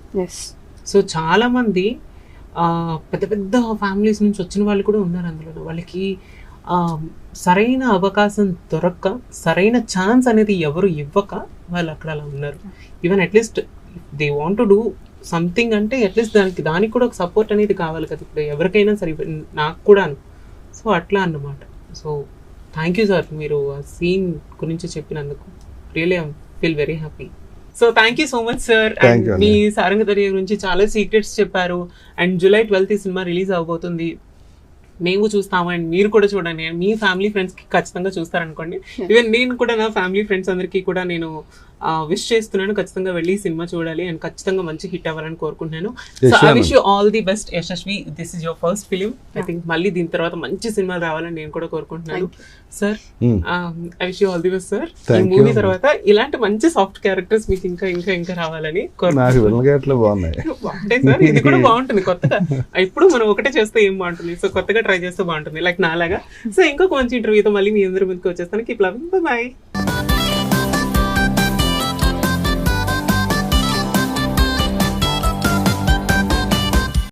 సో చాలామంది పెద్ద పెద్ద ఫ్యామిలీస్ నుంచి వచ్చిన వాళ్ళు కూడా ఉన్నారు అందులో. వాళ్ళకి సరైన అవకాశం దొరక్క, సరైన ఛాన్స్ అనేది ఎవరు ఇవ్వక వాళ్ళు అక్కడ అలా ఉన్నారు. Even at least they want to do something అంటే అట్లీస్ట్ దానికి కూడా ఒక సపోర్ట్ అనేది కావాలి కదా. ఇప్పుడు ఎవరికైనా సరే, నాకు కూడాను. సో అట్లా అన్నమాట. సో థ్యాంక్ యూ సార్, మీరు ఆ సీన్ గురించి చెప్పినందుకు. Really I feel very happy. So thank you so much sir. And me Saranga Darya గురించి చాలా సీక్రెట్స్ చెప్పారు. అండ్ July 12th ఈ సినిమా రిలీజ్ అవబోతుంది. మేము చూస్తాము అండ్ మీరు కూడా చూడండి. మీ ఫ్యామిలీ ఫ్రెండ్స్కి ఖచ్చితంగా చూస్తారనుకోండి. ఈవెన్ నేను కూడా నా ఫ్యామిలీ ఫ్రెండ్స్ అందరికీ కూడా నేను విష్ చేస్తున్నాను. ఖచ్చితంగా వెళ్ళి సినిమా చూడాలి అండ్ ఖచ్చితంగా మంచి హిట్ అవ్వాలని కోరుకుంటున్నాను. So I wish you all the best Yashasvi. This is your first film. I think మళ్ళీ దీని తర్వాత మంచి సినిమా రావాలని నేను కూడా కోరుకుంటున్నాను. Sir I wish you all the best sir. ఈ మూవీ తర్వాత ఇలాంటి మంచి సాఫ్ట్ క్యారెక్టర్స్ మీకు ఇంకా ఇంకా ఇంకా రావాలని కోరుకుంటున్నాను. బాగుంటాయి సార్, ఇది కూడా బాగుంటుంది కొత్తగా. ఇప్పుడు మనం ఒకటే చేస్తే ఏం బాగుంటుంది, సో కొత్తగా ట్రై చేస్తే బాగుంటుంది లైక్ నాలాగా. సో ఇంకొక మంచి ఇంటర్వ్యూతో మళ్ళీ మీ అందరి ముందుకు వచ్చేస్తాను. Keep loving, by.